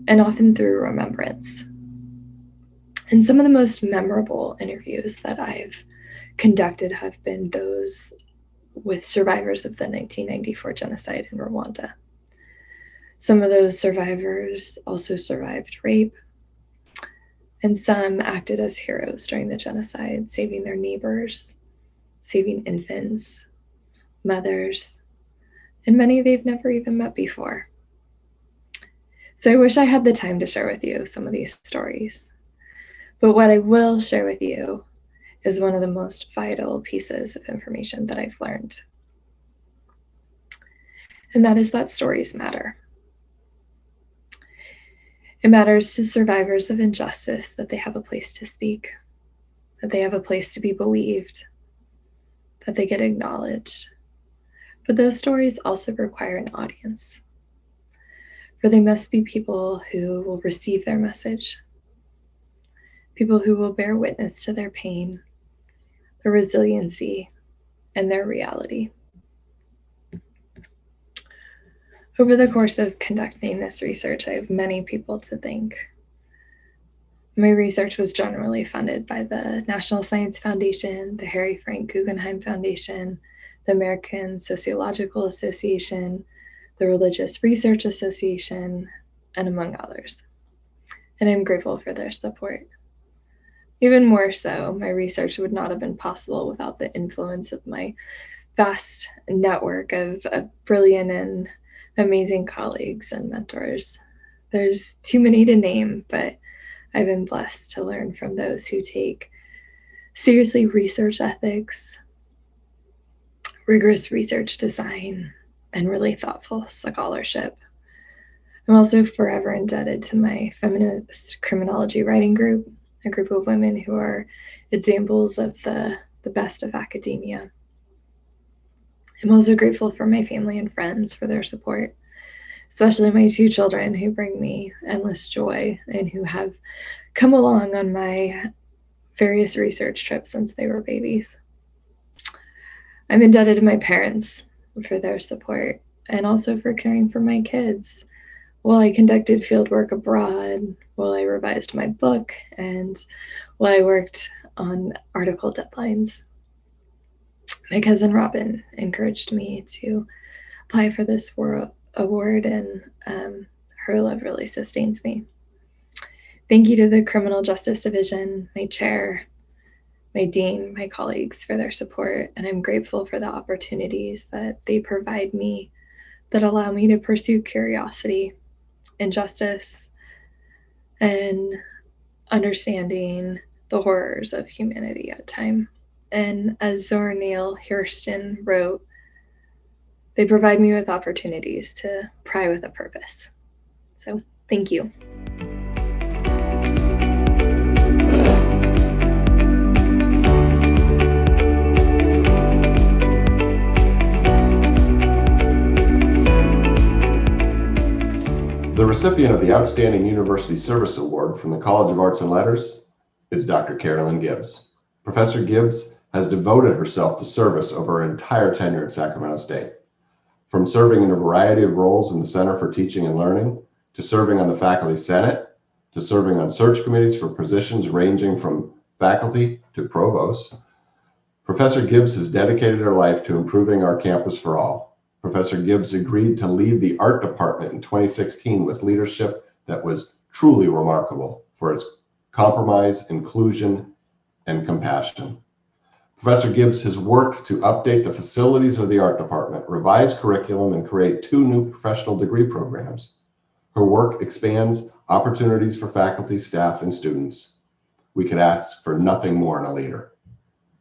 and often through remembrance. And some of the most memorable interviews that I've conducted have been those with survivors of the 1994 genocide in Rwanda. Some of those survivors also survived rape, and some acted as heroes during the genocide, saving their neighbors, saving infants, mothers, and many they've never even met before. So I wish I had the time to share with you some of these stories. But what I will share with you is one of the most vital pieces of information that I've learned. And that is that stories matter. It matters to survivors of injustice that they have a place to speak, that they have a place to be believed, that they get acknowledged. But those stories also require an audience, for they must be people who will receive their message, people who will bear witness to their pain, their resiliency, and their reality. Over the course of conducting this research, I have many people to thank. My research was generally funded by the National Science Foundation, the Harry Frank Guggenheim Foundation, the American Sociological Association, the Religious Research Association, and among others. And I'm grateful for their support. Even more so, my research would not have been possible without the influence of my vast network of brilliant and amazing colleagues and mentors. There's too many to name, but I've been blessed to learn from those who take seriously research ethics, rigorous research design, and really thoughtful scholarship. I'm also forever indebted to my feminist criminology writing group, a group of women who are examples of the best of academia. I'm also grateful for my family and friends for their support, especially my 2 children who bring me endless joy and who have come along on my various research trips since they were babies. I'm indebted to my parents for their support and also for caring for my kids while I conducted fieldwork abroad, while I revised my book, and while I worked on article deadlines. My cousin Robin encouraged me to apply for this award, and her love really sustains me. Thank you to the Criminal Justice Division, my chair, my dean, my colleagues for their support, and I'm grateful for the opportunities that they provide me that allow me to pursue curiosity, injustice, and understanding the horrors of humanity at time. And as Zora Neale Hurston wrote, they provide me with opportunities to pry with a purpose. So thank you. The recipient of the Outstanding University Service Award from the College of Arts and Letters is Dr. Carolyn Gibbs. Professor Gibbs has devoted herself to service over her entire tenure at Sacramento State. From serving in a variety of roles in the Center for Teaching and Learning, to serving on the Faculty Senate, to serving on search committees for positions ranging from faculty to provost, Professor Gibbs has dedicated her life to improving our campus for all. Professor Gibbs agreed to lead the art department in 2016 with leadership that was truly remarkable for its compromise, inclusion, and compassion. Professor Gibbs has worked to update the facilities of the art department, revise curriculum, and create 2 new professional degree programs. Her work expands opportunities for faculty, staff, and students. We could ask for nothing more in a leader.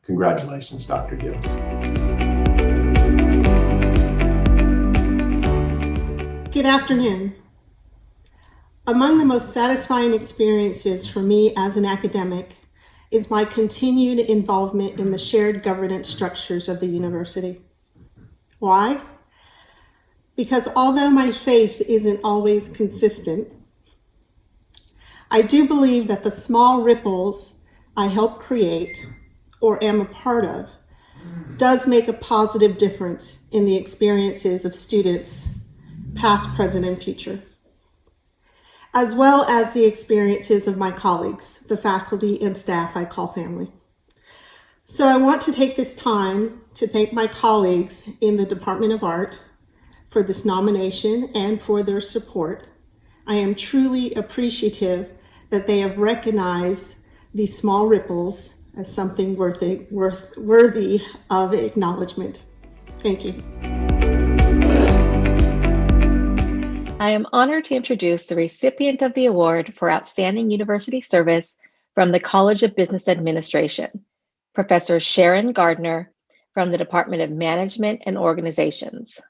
Congratulations, Dr. Gibbs. Good afternoon. Among the most satisfying experiences for me as an academic is my continued involvement in the shared governance structures of the university. Why? Because although my faith isn't always consistent, I do believe that the small ripples I help create or am a part of does make a positive difference in the experiences of students, past, present, and future, as well as the experiences of my colleagues, the faculty and staff I call family. So I want to take this time to thank my colleagues in the Department of Art for this nomination and for their support. I am truly appreciative that they have recognized these small ripples as something worthy of acknowledgement. Thank you. I am honored to introduce the recipient of the award for Outstanding University Service from the College of Business Administration, Professor Sharon Gardner from the Department of Management and Organizations.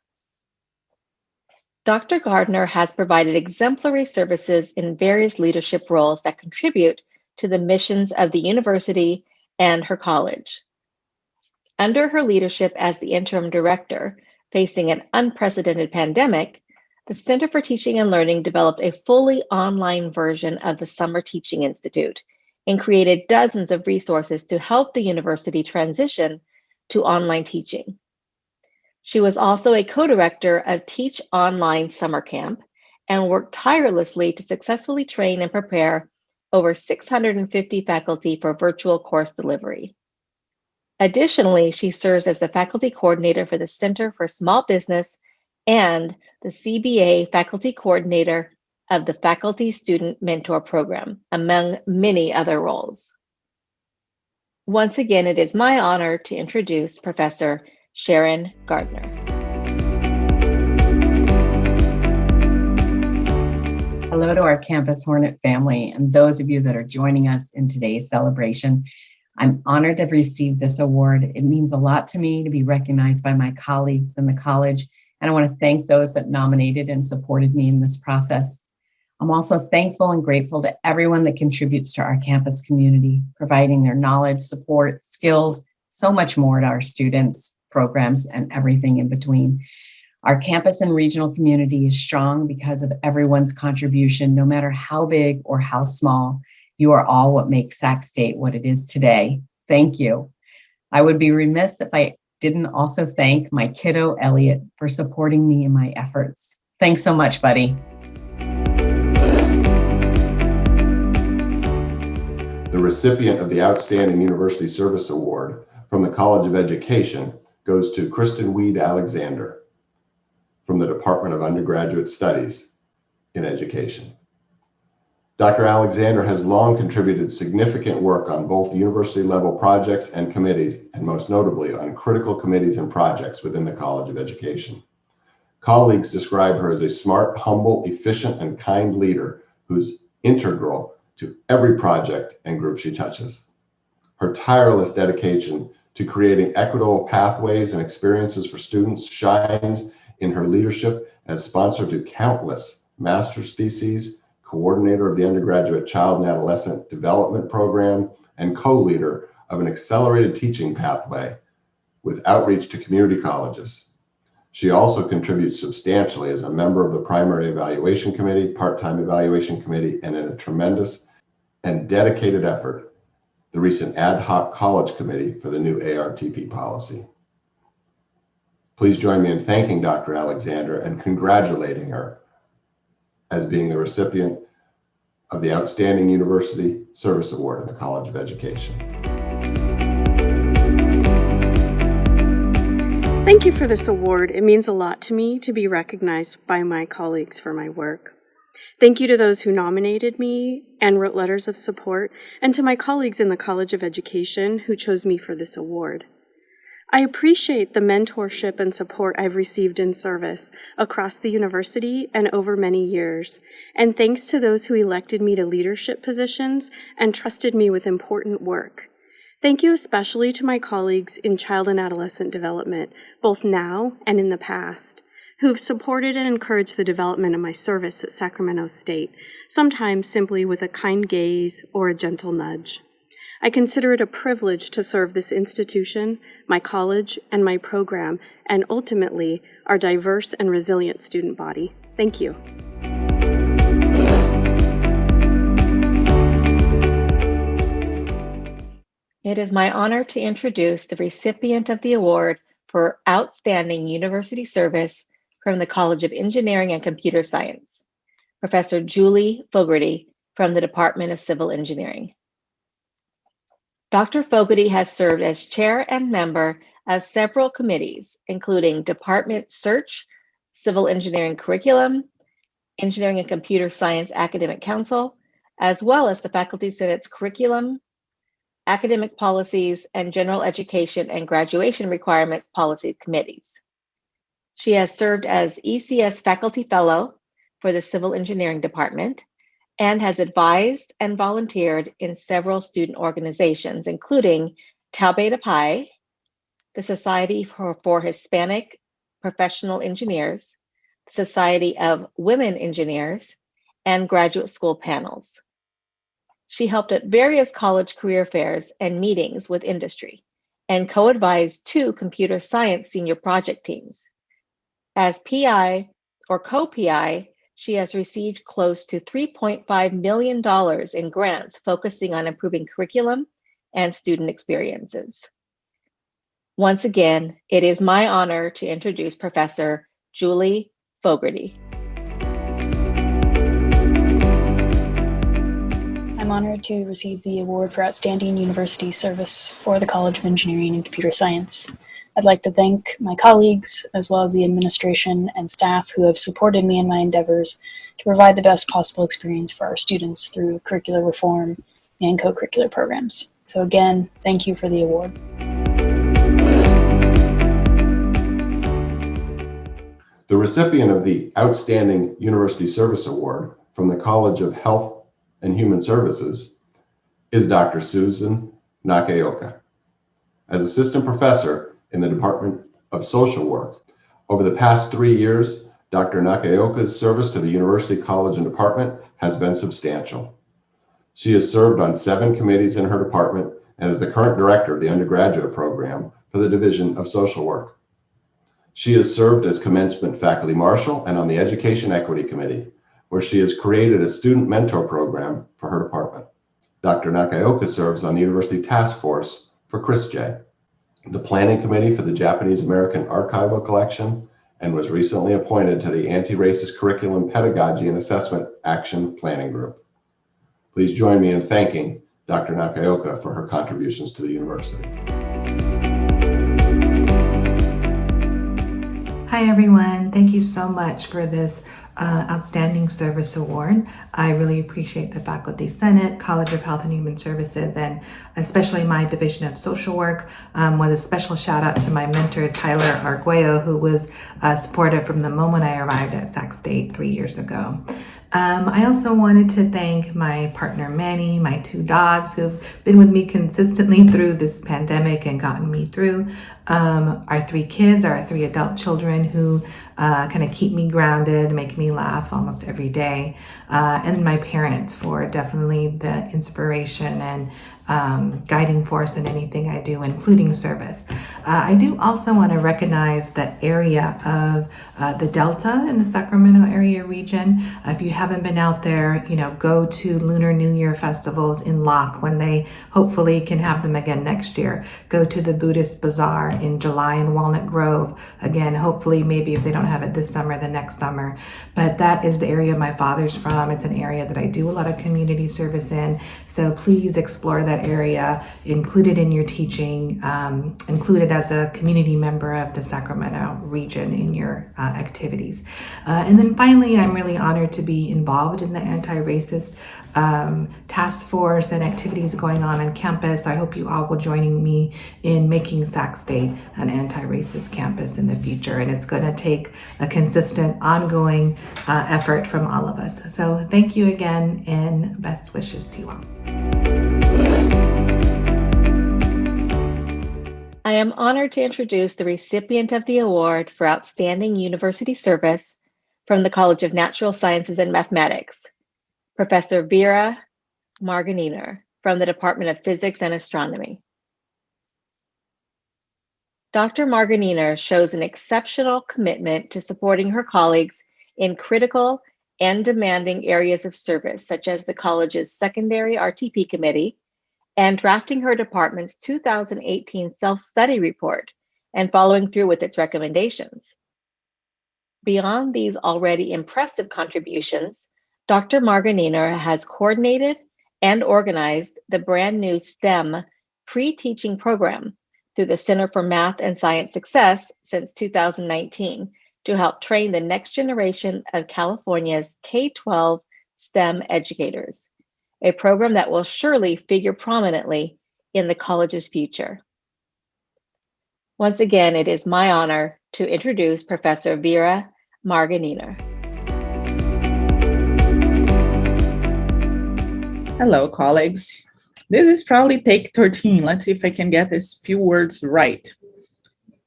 Dr. Gardner has provided exemplary services in various leadership roles that contribute to the missions of the university and her college. Under her leadership as the interim director, facing an unprecedented pandemic, the Center for Teaching and Learning developed a fully online version of the Summer Teaching Institute and created dozens of resources to help the university transition to online teaching. She was also a co-director of Teach Online Summer Camp and worked tirelessly to successfully train and prepare over 650 faculty for virtual course delivery. Additionally, she serves as the faculty coordinator for the Center for Small Business and the CBA faculty coordinator of the Faculty Student Mentor Program, among many other roles. Once again, it is my honor to introduce Professor Sharon Gardner. Hello to our Campus Hornet family and those of you that are joining us in today's celebration. I'm honored to have received this award. It means a lot to me to be recognized by my colleagues in the college, and I want to thank those that nominated and supported me in this process. I'm also thankful and grateful to everyone that contributes to our campus community, providing their knowledge, support, skills, so much more to our students, programs, and everything in between. Our campus and regional community is strong because of everyone's contribution, no matter how big or how small. You are all what makes Sac State what it is today. Thank you. I would be remiss if I didn't also thank my kiddo, Elliot, for supporting me in my efforts. Thanks so much, buddy. The recipient of the Outstanding University Service Award from the College of Education goes to Kristen Weed Alexander from the Department of Undergraduate Studies in Education. Dr. Alexander has long contributed significant work on both university-level projects and committees, and most notably on critical committees and projects within the College of Education. Colleagues describe her as a smart, humble, efficient, and kind leader who's integral to every project and group she touches. Her tireless dedication to creating equitable pathways and experiences for students shines in her leadership as sponsor to countless master's theses, coordinator of the Undergraduate Child and Adolescent Development Program, and co-leader of an accelerated teaching pathway with outreach to community colleges. She also contributes substantially as a member of the Primary Evaluation Committee, Part-Time Evaluation Committee, and in a tremendous and dedicated effort, the recent Ad Hoc College Committee for the new ARTP policy. Please join me in thanking Dr. Alexander and congratulating her as being the recipient of the Outstanding University Service Award in the College of Education. Thank you for this award. It means a lot to me to be recognized by my colleagues for my work. Thank you to those who nominated me and wrote letters of support, and to my colleagues in the College of Education who chose me for this award. I appreciate the mentorship and support I've received in service across the university and over many years, and thanks to those who elected me to leadership positions and trusted me with important work. Thank you especially to my colleagues in child and adolescent development, both now and in the past, who've supported and encouraged the development of my service at Sacramento State, sometimes simply with a kind gaze or a gentle nudge. I consider it a privilege to serve this institution, my college, and my program, and ultimately, our diverse and resilient student body. Thank you. It is my honor to introduce the recipient of the award for Outstanding University Service from the College of Engineering and Computer Science, Professor Julie Fogarty from the Department of Civil Engineering. Dr. Fogarty has served as chair and member of several committees, including Department Search, Civil Engineering Curriculum, Engineering and Computer Science Academic Council, as well as the Faculty Senate's Curriculum, Academic Policies, and General Education and Graduation Requirements Policy Committees. She has served as ECS Faculty Fellow for the Civil Engineering Department and has advised and volunteered in several student organizations, including Tau Beta Pi, the Society for Hispanic Professional Engineers, the Society of Women Engineers, and graduate school panels. She helped at various college career fairs and meetings with industry, and co-advised 2 computer science senior project teams. As PI or co-PI, she has received close to $3.5 million in grants focusing on improving curriculum and student experiences. Once again, it is my honor to introduce Professor Julie Fogarty. I'm honored to receive the award for Outstanding University Service for the College of Engineering and Computer Science. I'd like to thank my colleagues, as well as the administration and staff who have supported me in my endeavors to provide the best possible experience for our students through curricular reform and co-curricular programs. So again, thank you for the award. The recipient of the Outstanding University Service Award from the College of Health and Human Services is Dr. Susan Nakaoka. As assistant professor in the Department of Social Work, over the past 3 years, Dr. Nakaoka's service to the University College and Department has been substantial. She has served on 7 committees in her department and is the current director of the undergraduate program for the Division of Social Work. She has served as commencement faculty marshal and on the Education Equity Committee, where she has created a student mentor program for her department. Dr. Nakaoka serves on the University Task Force for CRISJ, the Planning Committee for the Japanese American Archival Collection, and was recently appointed to the Anti-Racist Curriculum Pedagogy and Assessment Action Planning Group. Please join me in thanking Dr. Nakaoka for her contributions to the university. Hi everyone, thank you so much for this Outstanding Service Award. I really appreciate the Faculty Senate, College of Health and Human Services, and especially my Division of Social Work, with a special shout out to my mentor, Tyler Arguello, who was supportive from the moment I arrived at Sac State 3 years ago. I also wanted to thank my partner Manny, my 2 dogs who've been with me consistently through this pandemic and gotten me through, our 3 kids, our 3 adult children who kind of keep me grounded, make me laugh almost every day, and my parents for definitely the inspiration and guiding force in anything I do, including service. I do also want to recognize the area of the Delta in the Sacramento area region. If you haven't been out there, go to Lunar New Year festivals in Locke when they hopefully can have them again next year. Go to the Buddhist Bazaar in July in Walnut Grove. Again, hopefully maybe if they don't have it this summer, the next summer. But that is the area my father's from. It's an area that I do a lot of community service in. So please explore that that area, included in your teaching, included as a community member of the Sacramento region in your activities. And then finally, I'm really honored to be involved in the anti-racist task force and activities going on campus. I hope you all will join me in making Sac State an anti-racist campus in the future. And it's going to take a consistent, ongoing effort from all of us. So thank you again, and best wishes to you all. I am honored to introduce the recipient of the award for Outstanding University Service from the College of Natural Sciences and Mathematics, Professor Vera Marganiner from the Department of Physics and Astronomy. Dr. Marganiner shows an exceptional commitment to supporting her colleagues in critical and demanding areas of service, such as the college's secondary RTP committee, and drafting her department's 2018 self-study report and following through with its recommendations. Beyond these already impressive contributions, Dr. Marganiner has coordinated and organized the brand new STEM pre-teaching program through the Center for Math and Science Success since 2019 to help train the next generation of California's K-12 STEM educators, a program that will surely figure prominently in the college's future. Once again, it is my honor to introduce Professor Vera Marganiner. Hello, colleagues. This is probably take 13. Let's see if I can get these few words right.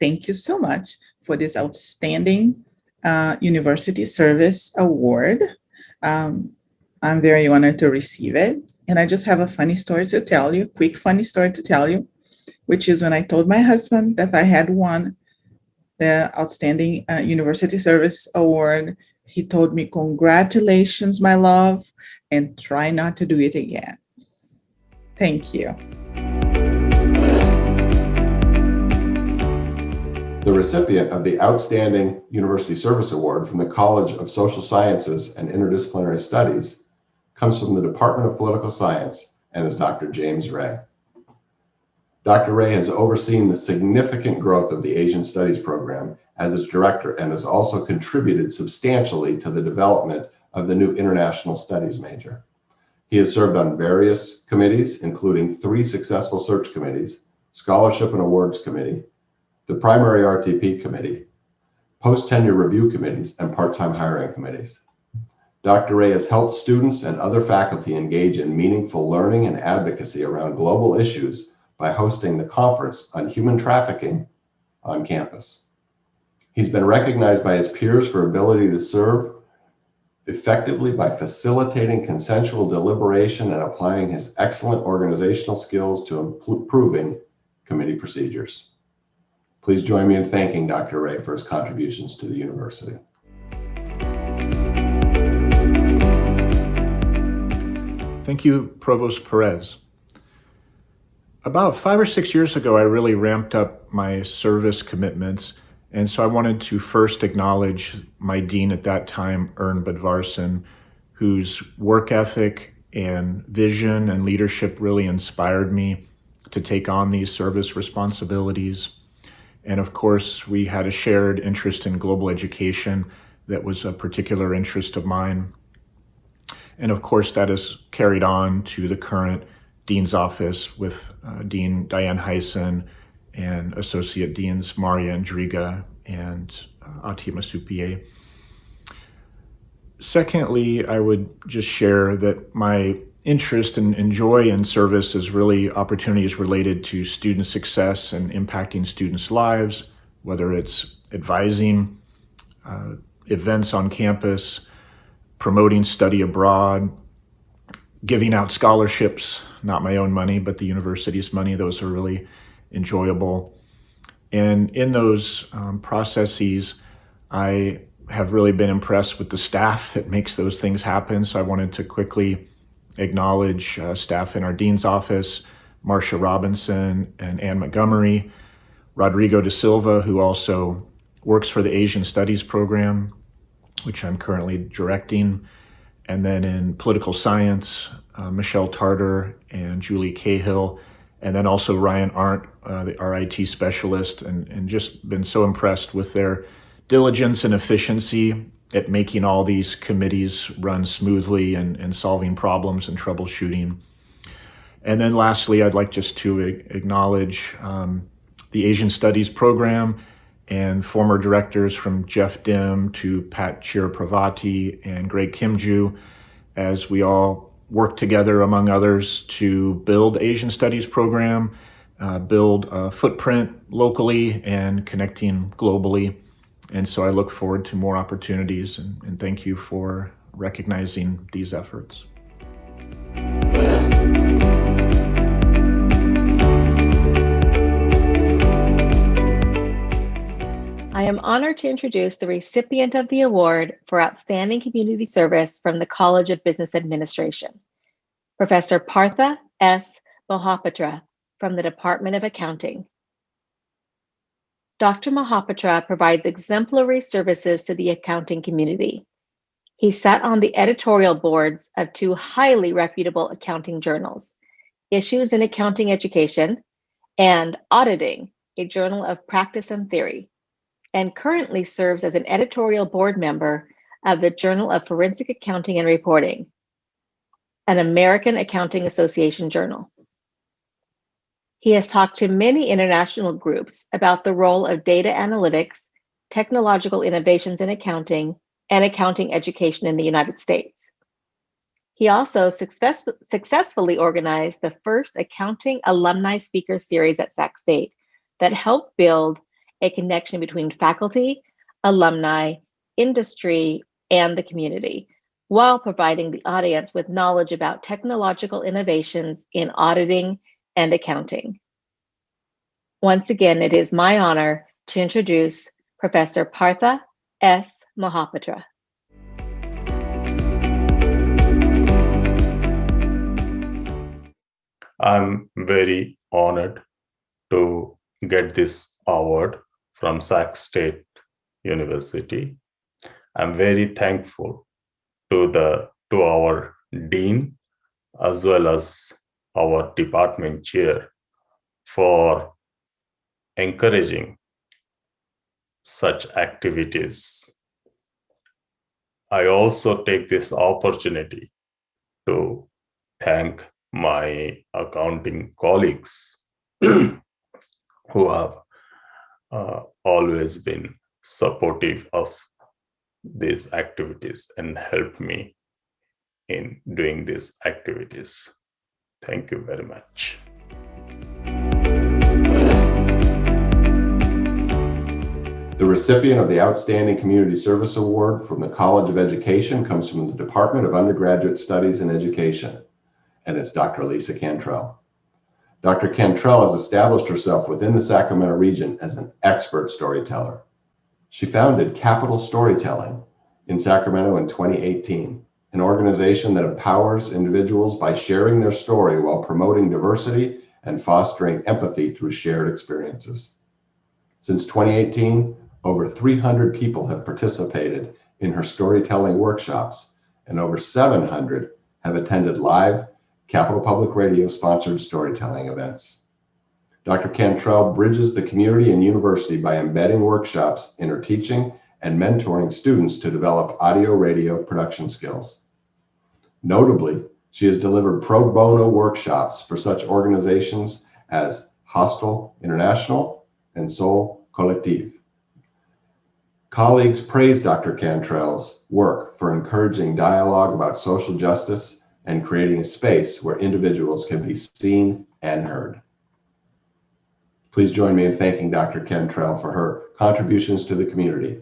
Thank you so much for this outstanding University Service Award. I'm very honored to receive it. And I just have a funny story to tell you, quick funny story to tell you, which is when I told my husband that I had won the Outstanding University Service Award, he told me, "Congratulations, my love, and try not to do it again." Thank you. The recipient of the Outstanding University Service Award from the College of Social Sciences and Interdisciplinary Studies comes from the Department of Political Science and is Dr. James Ray. Dr. Ray has overseen the significant growth of the Asian Studies program as its director and has also contributed substantially to the development of the new International Studies major. He has served on various committees, including 3 successful search committees, Scholarship and Awards Committee, the Primary RTP Committee, Post-Tenure Review Committees, and Part-Time Hiring Committees. Dr. Ray has helped students and other faculty engage in meaningful learning and advocacy around global issues by hosting the Conference on Human Trafficking on campus. He's been recognized by his peers for ability to serve effectively by facilitating consensual deliberation and applying his excellent organizational skills to improving committee procedures. Please join me in thanking Dr. Ray for his contributions to the university. Thank you, Provost Perez. About 5 or 6 years ago, I really ramped up my service commitments, and so I wanted to first acknowledge my dean at that time, Ern Budvarson, whose work ethic and vision and leadership really inspired me to take on these service responsibilities. And of course, we had a shared interest in global education that was a particular interest of mine. And of course, that is carried on to the current Dean's office with Dean Diane Heisen and Associate Deans Maria Andriga and Atima Supier. Secondly, I would just share that my interest and joy in service is really opportunities related to student success and impacting students' lives, whether it's advising events on campus, promoting study abroad, giving out scholarships, not my own money, but the university's money. Those are really enjoyable. And in those processes, I have really been impressed with the staff that makes those things happen. So I wanted to quickly acknowledge staff in our dean's office, Marcia Robinson and Ann Montgomery, Rodrigo de Silva, who also works for the Asian Studies program, which I'm currently directing, And then in political science, Michelle Tarter and Julie Cahill, and then also Ryan Arndt, our IT specialist, and just been so impressed with their diligence and efficiency at making all these committees run smoothly and solving problems and troubleshooting. And then lastly, I'd like just to acknowledge the Asian Studies program and former directors from Jeff Dim to Pat Chirapravati and Greg Kimju, as we all work together, among others, to build Asian Studies program, build a footprint locally and connecting globally. And so I look forward to more opportunities, and thank you for recognizing these efforts. I am honored to introduce the recipient of the award for Outstanding Community Service from the College of Business Administration, Professor Partha S. Mohapatra from the Department of Accounting. Dr. Mohapatra provides exemplary services to the accounting community. He sat on the editorial boards of 2 highly reputable accounting journals, Issues in Accounting Education and Auditing, a journal of practice and theory, and currently serves as an editorial board member of the Journal of Forensic Accounting and Reporting, an American Accounting Association journal. He has talked to many international groups about the role of data analytics, technological innovations in accounting, and accounting education in the United States. He also successfully organized the first accounting alumni speaker series at Sac State that helped build a connection between faculty, alumni, industry, and the community, while providing the audience with knowledge about technological innovations in auditing and accounting. Once again, it is my honor to introduce Professor Partha S. Mohapatra. I'm very honored to get this award from Sac State University. I'm very thankful to our dean as well as our department chair for encouraging such activities. I also take this opportunity to thank my accounting colleagues who have always been supportive of these activities and helped me in doing these activities. Thank you very much. The recipient of the Outstanding Community Service Award from the College of Education comes from the Department of Undergraduate Studies and Education, and it's Dr. Lisa Cantrell. Dr. Cantrell has established herself within the Sacramento region as an expert storyteller. She founded Capital Storytelling in Sacramento in 2018, an organization that empowers individuals by sharing their story while promoting diversity and fostering empathy through shared experiences. Since 2018, over 300 people have participated in her storytelling workshops, and over 700 have attended live Capital Public Radio sponsored storytelling events. Dr. Cantrell bridges the community and university by embedding workshops in her teaching and mentoring students to develop audio radio production skills. Notably, she has delivered pro bono workshops for such organizations as Hostel International and Soul Collective. Colleagues praise Dr. Cantrell's work for encouraging dialogue about social justice and creating a space where individuals can be seen and heard. Please join me in thanking Dr. Cantrell for her contributions to the community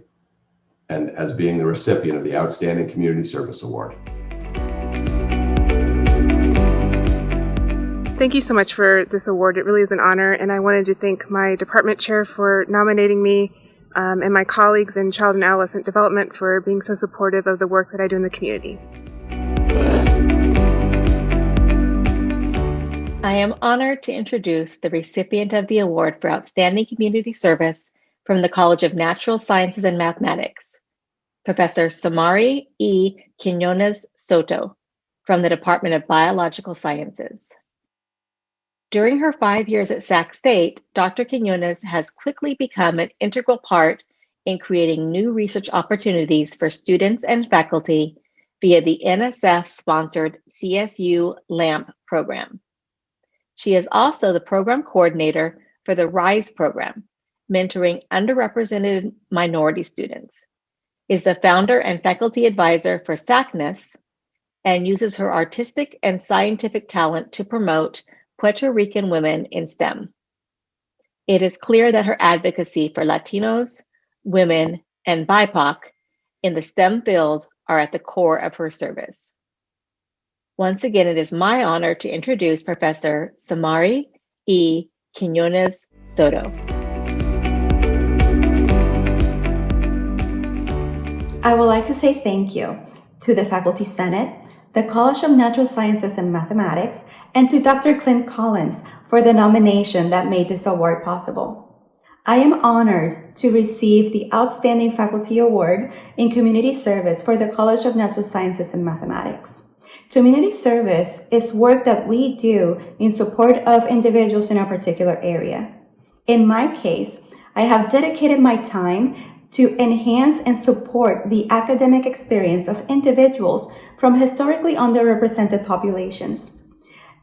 and as being the recipient of the Outstanding Community Service Award. Thank you so much for this award. It really is an honor, and I wanted to thank my department chair for nominating me and my colleagues in child and adolescent development for being so supportive of the work that I do in the community. I am honored to introduce the recipient of the award for Outstanding Community Service from the College of Natural Sciences and Mathematics, Professor Samari E. Quinones Soto from the Department of Biological Sciences. During her 5 years at Sac State, Dr. Quinones has quickly become an integral part in creating new research opportunities for students and faculty via the NSF-sponsored CSU LAMP program. She is also the program coordinator for the RISE program, mentoring underrepresented minority students, is the founder and faculty advisor for SACNAS, and uses her artistic and scientific talent to promote Puerto Rican women in STEM. It is clear that her advocacy for Latinos, women, and BIPOC in the STEM field are at the core of her service. Once again, it is my honor to introduce Professor Samari E. Quinones Soto. I would like to say thank you to the Faculty Senate, the College of Natural Sciences and Mathematics, and to Dr. Clint Collins for the nomination that made this award possible. I am honored to receive the Outstanding Faculty Award in Community Service for the College of Natural Sciences and Mathematics. Community service is work that we do in support of individuals in a particular area. In my case, I have dedicated my time to enhance and support the academic experience of individuals from historically underrepresented populations.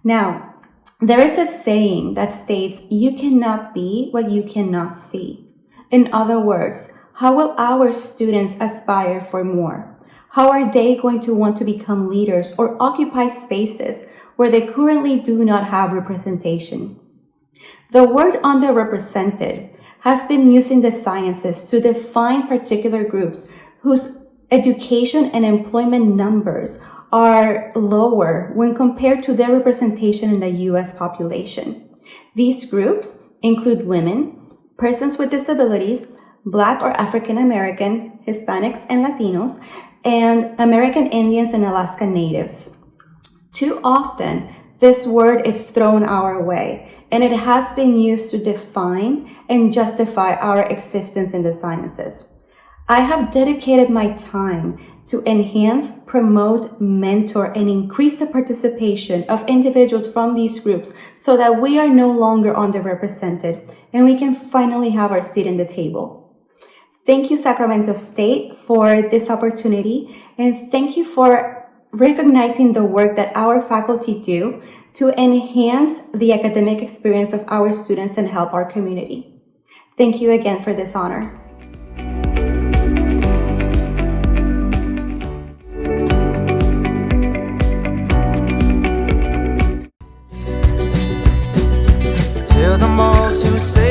Now, there is a saying that states, "You cannot be what you cannot see." In other words, how will our students aspire for more? How are they going to want to become leaders or occupy spaces where they currently do not have representation? The word underrepresented has been used in the sciences to define particular groups whose education and employment numbers are lower when compared to their representation in the US population. These groups include women, persons with disabilities, Black or African American, Hispanics and Latinos, and American Indians and Alaska Natives. Too often, this word is thrown our way, and it has been used to define and justify our existence in the sciences. I have dedicated my time to enhance, promote, mentor, and increase the participation of individuals from these groups so that we are no longer underrepresented and we can finally have our seat in the table. Thank you, Sacramento State, for this opportunity, and thank you for recognizing the work that our faculty do to enhance the academic experience of our students and help our community. Thank you again for this honor. Tell them all to say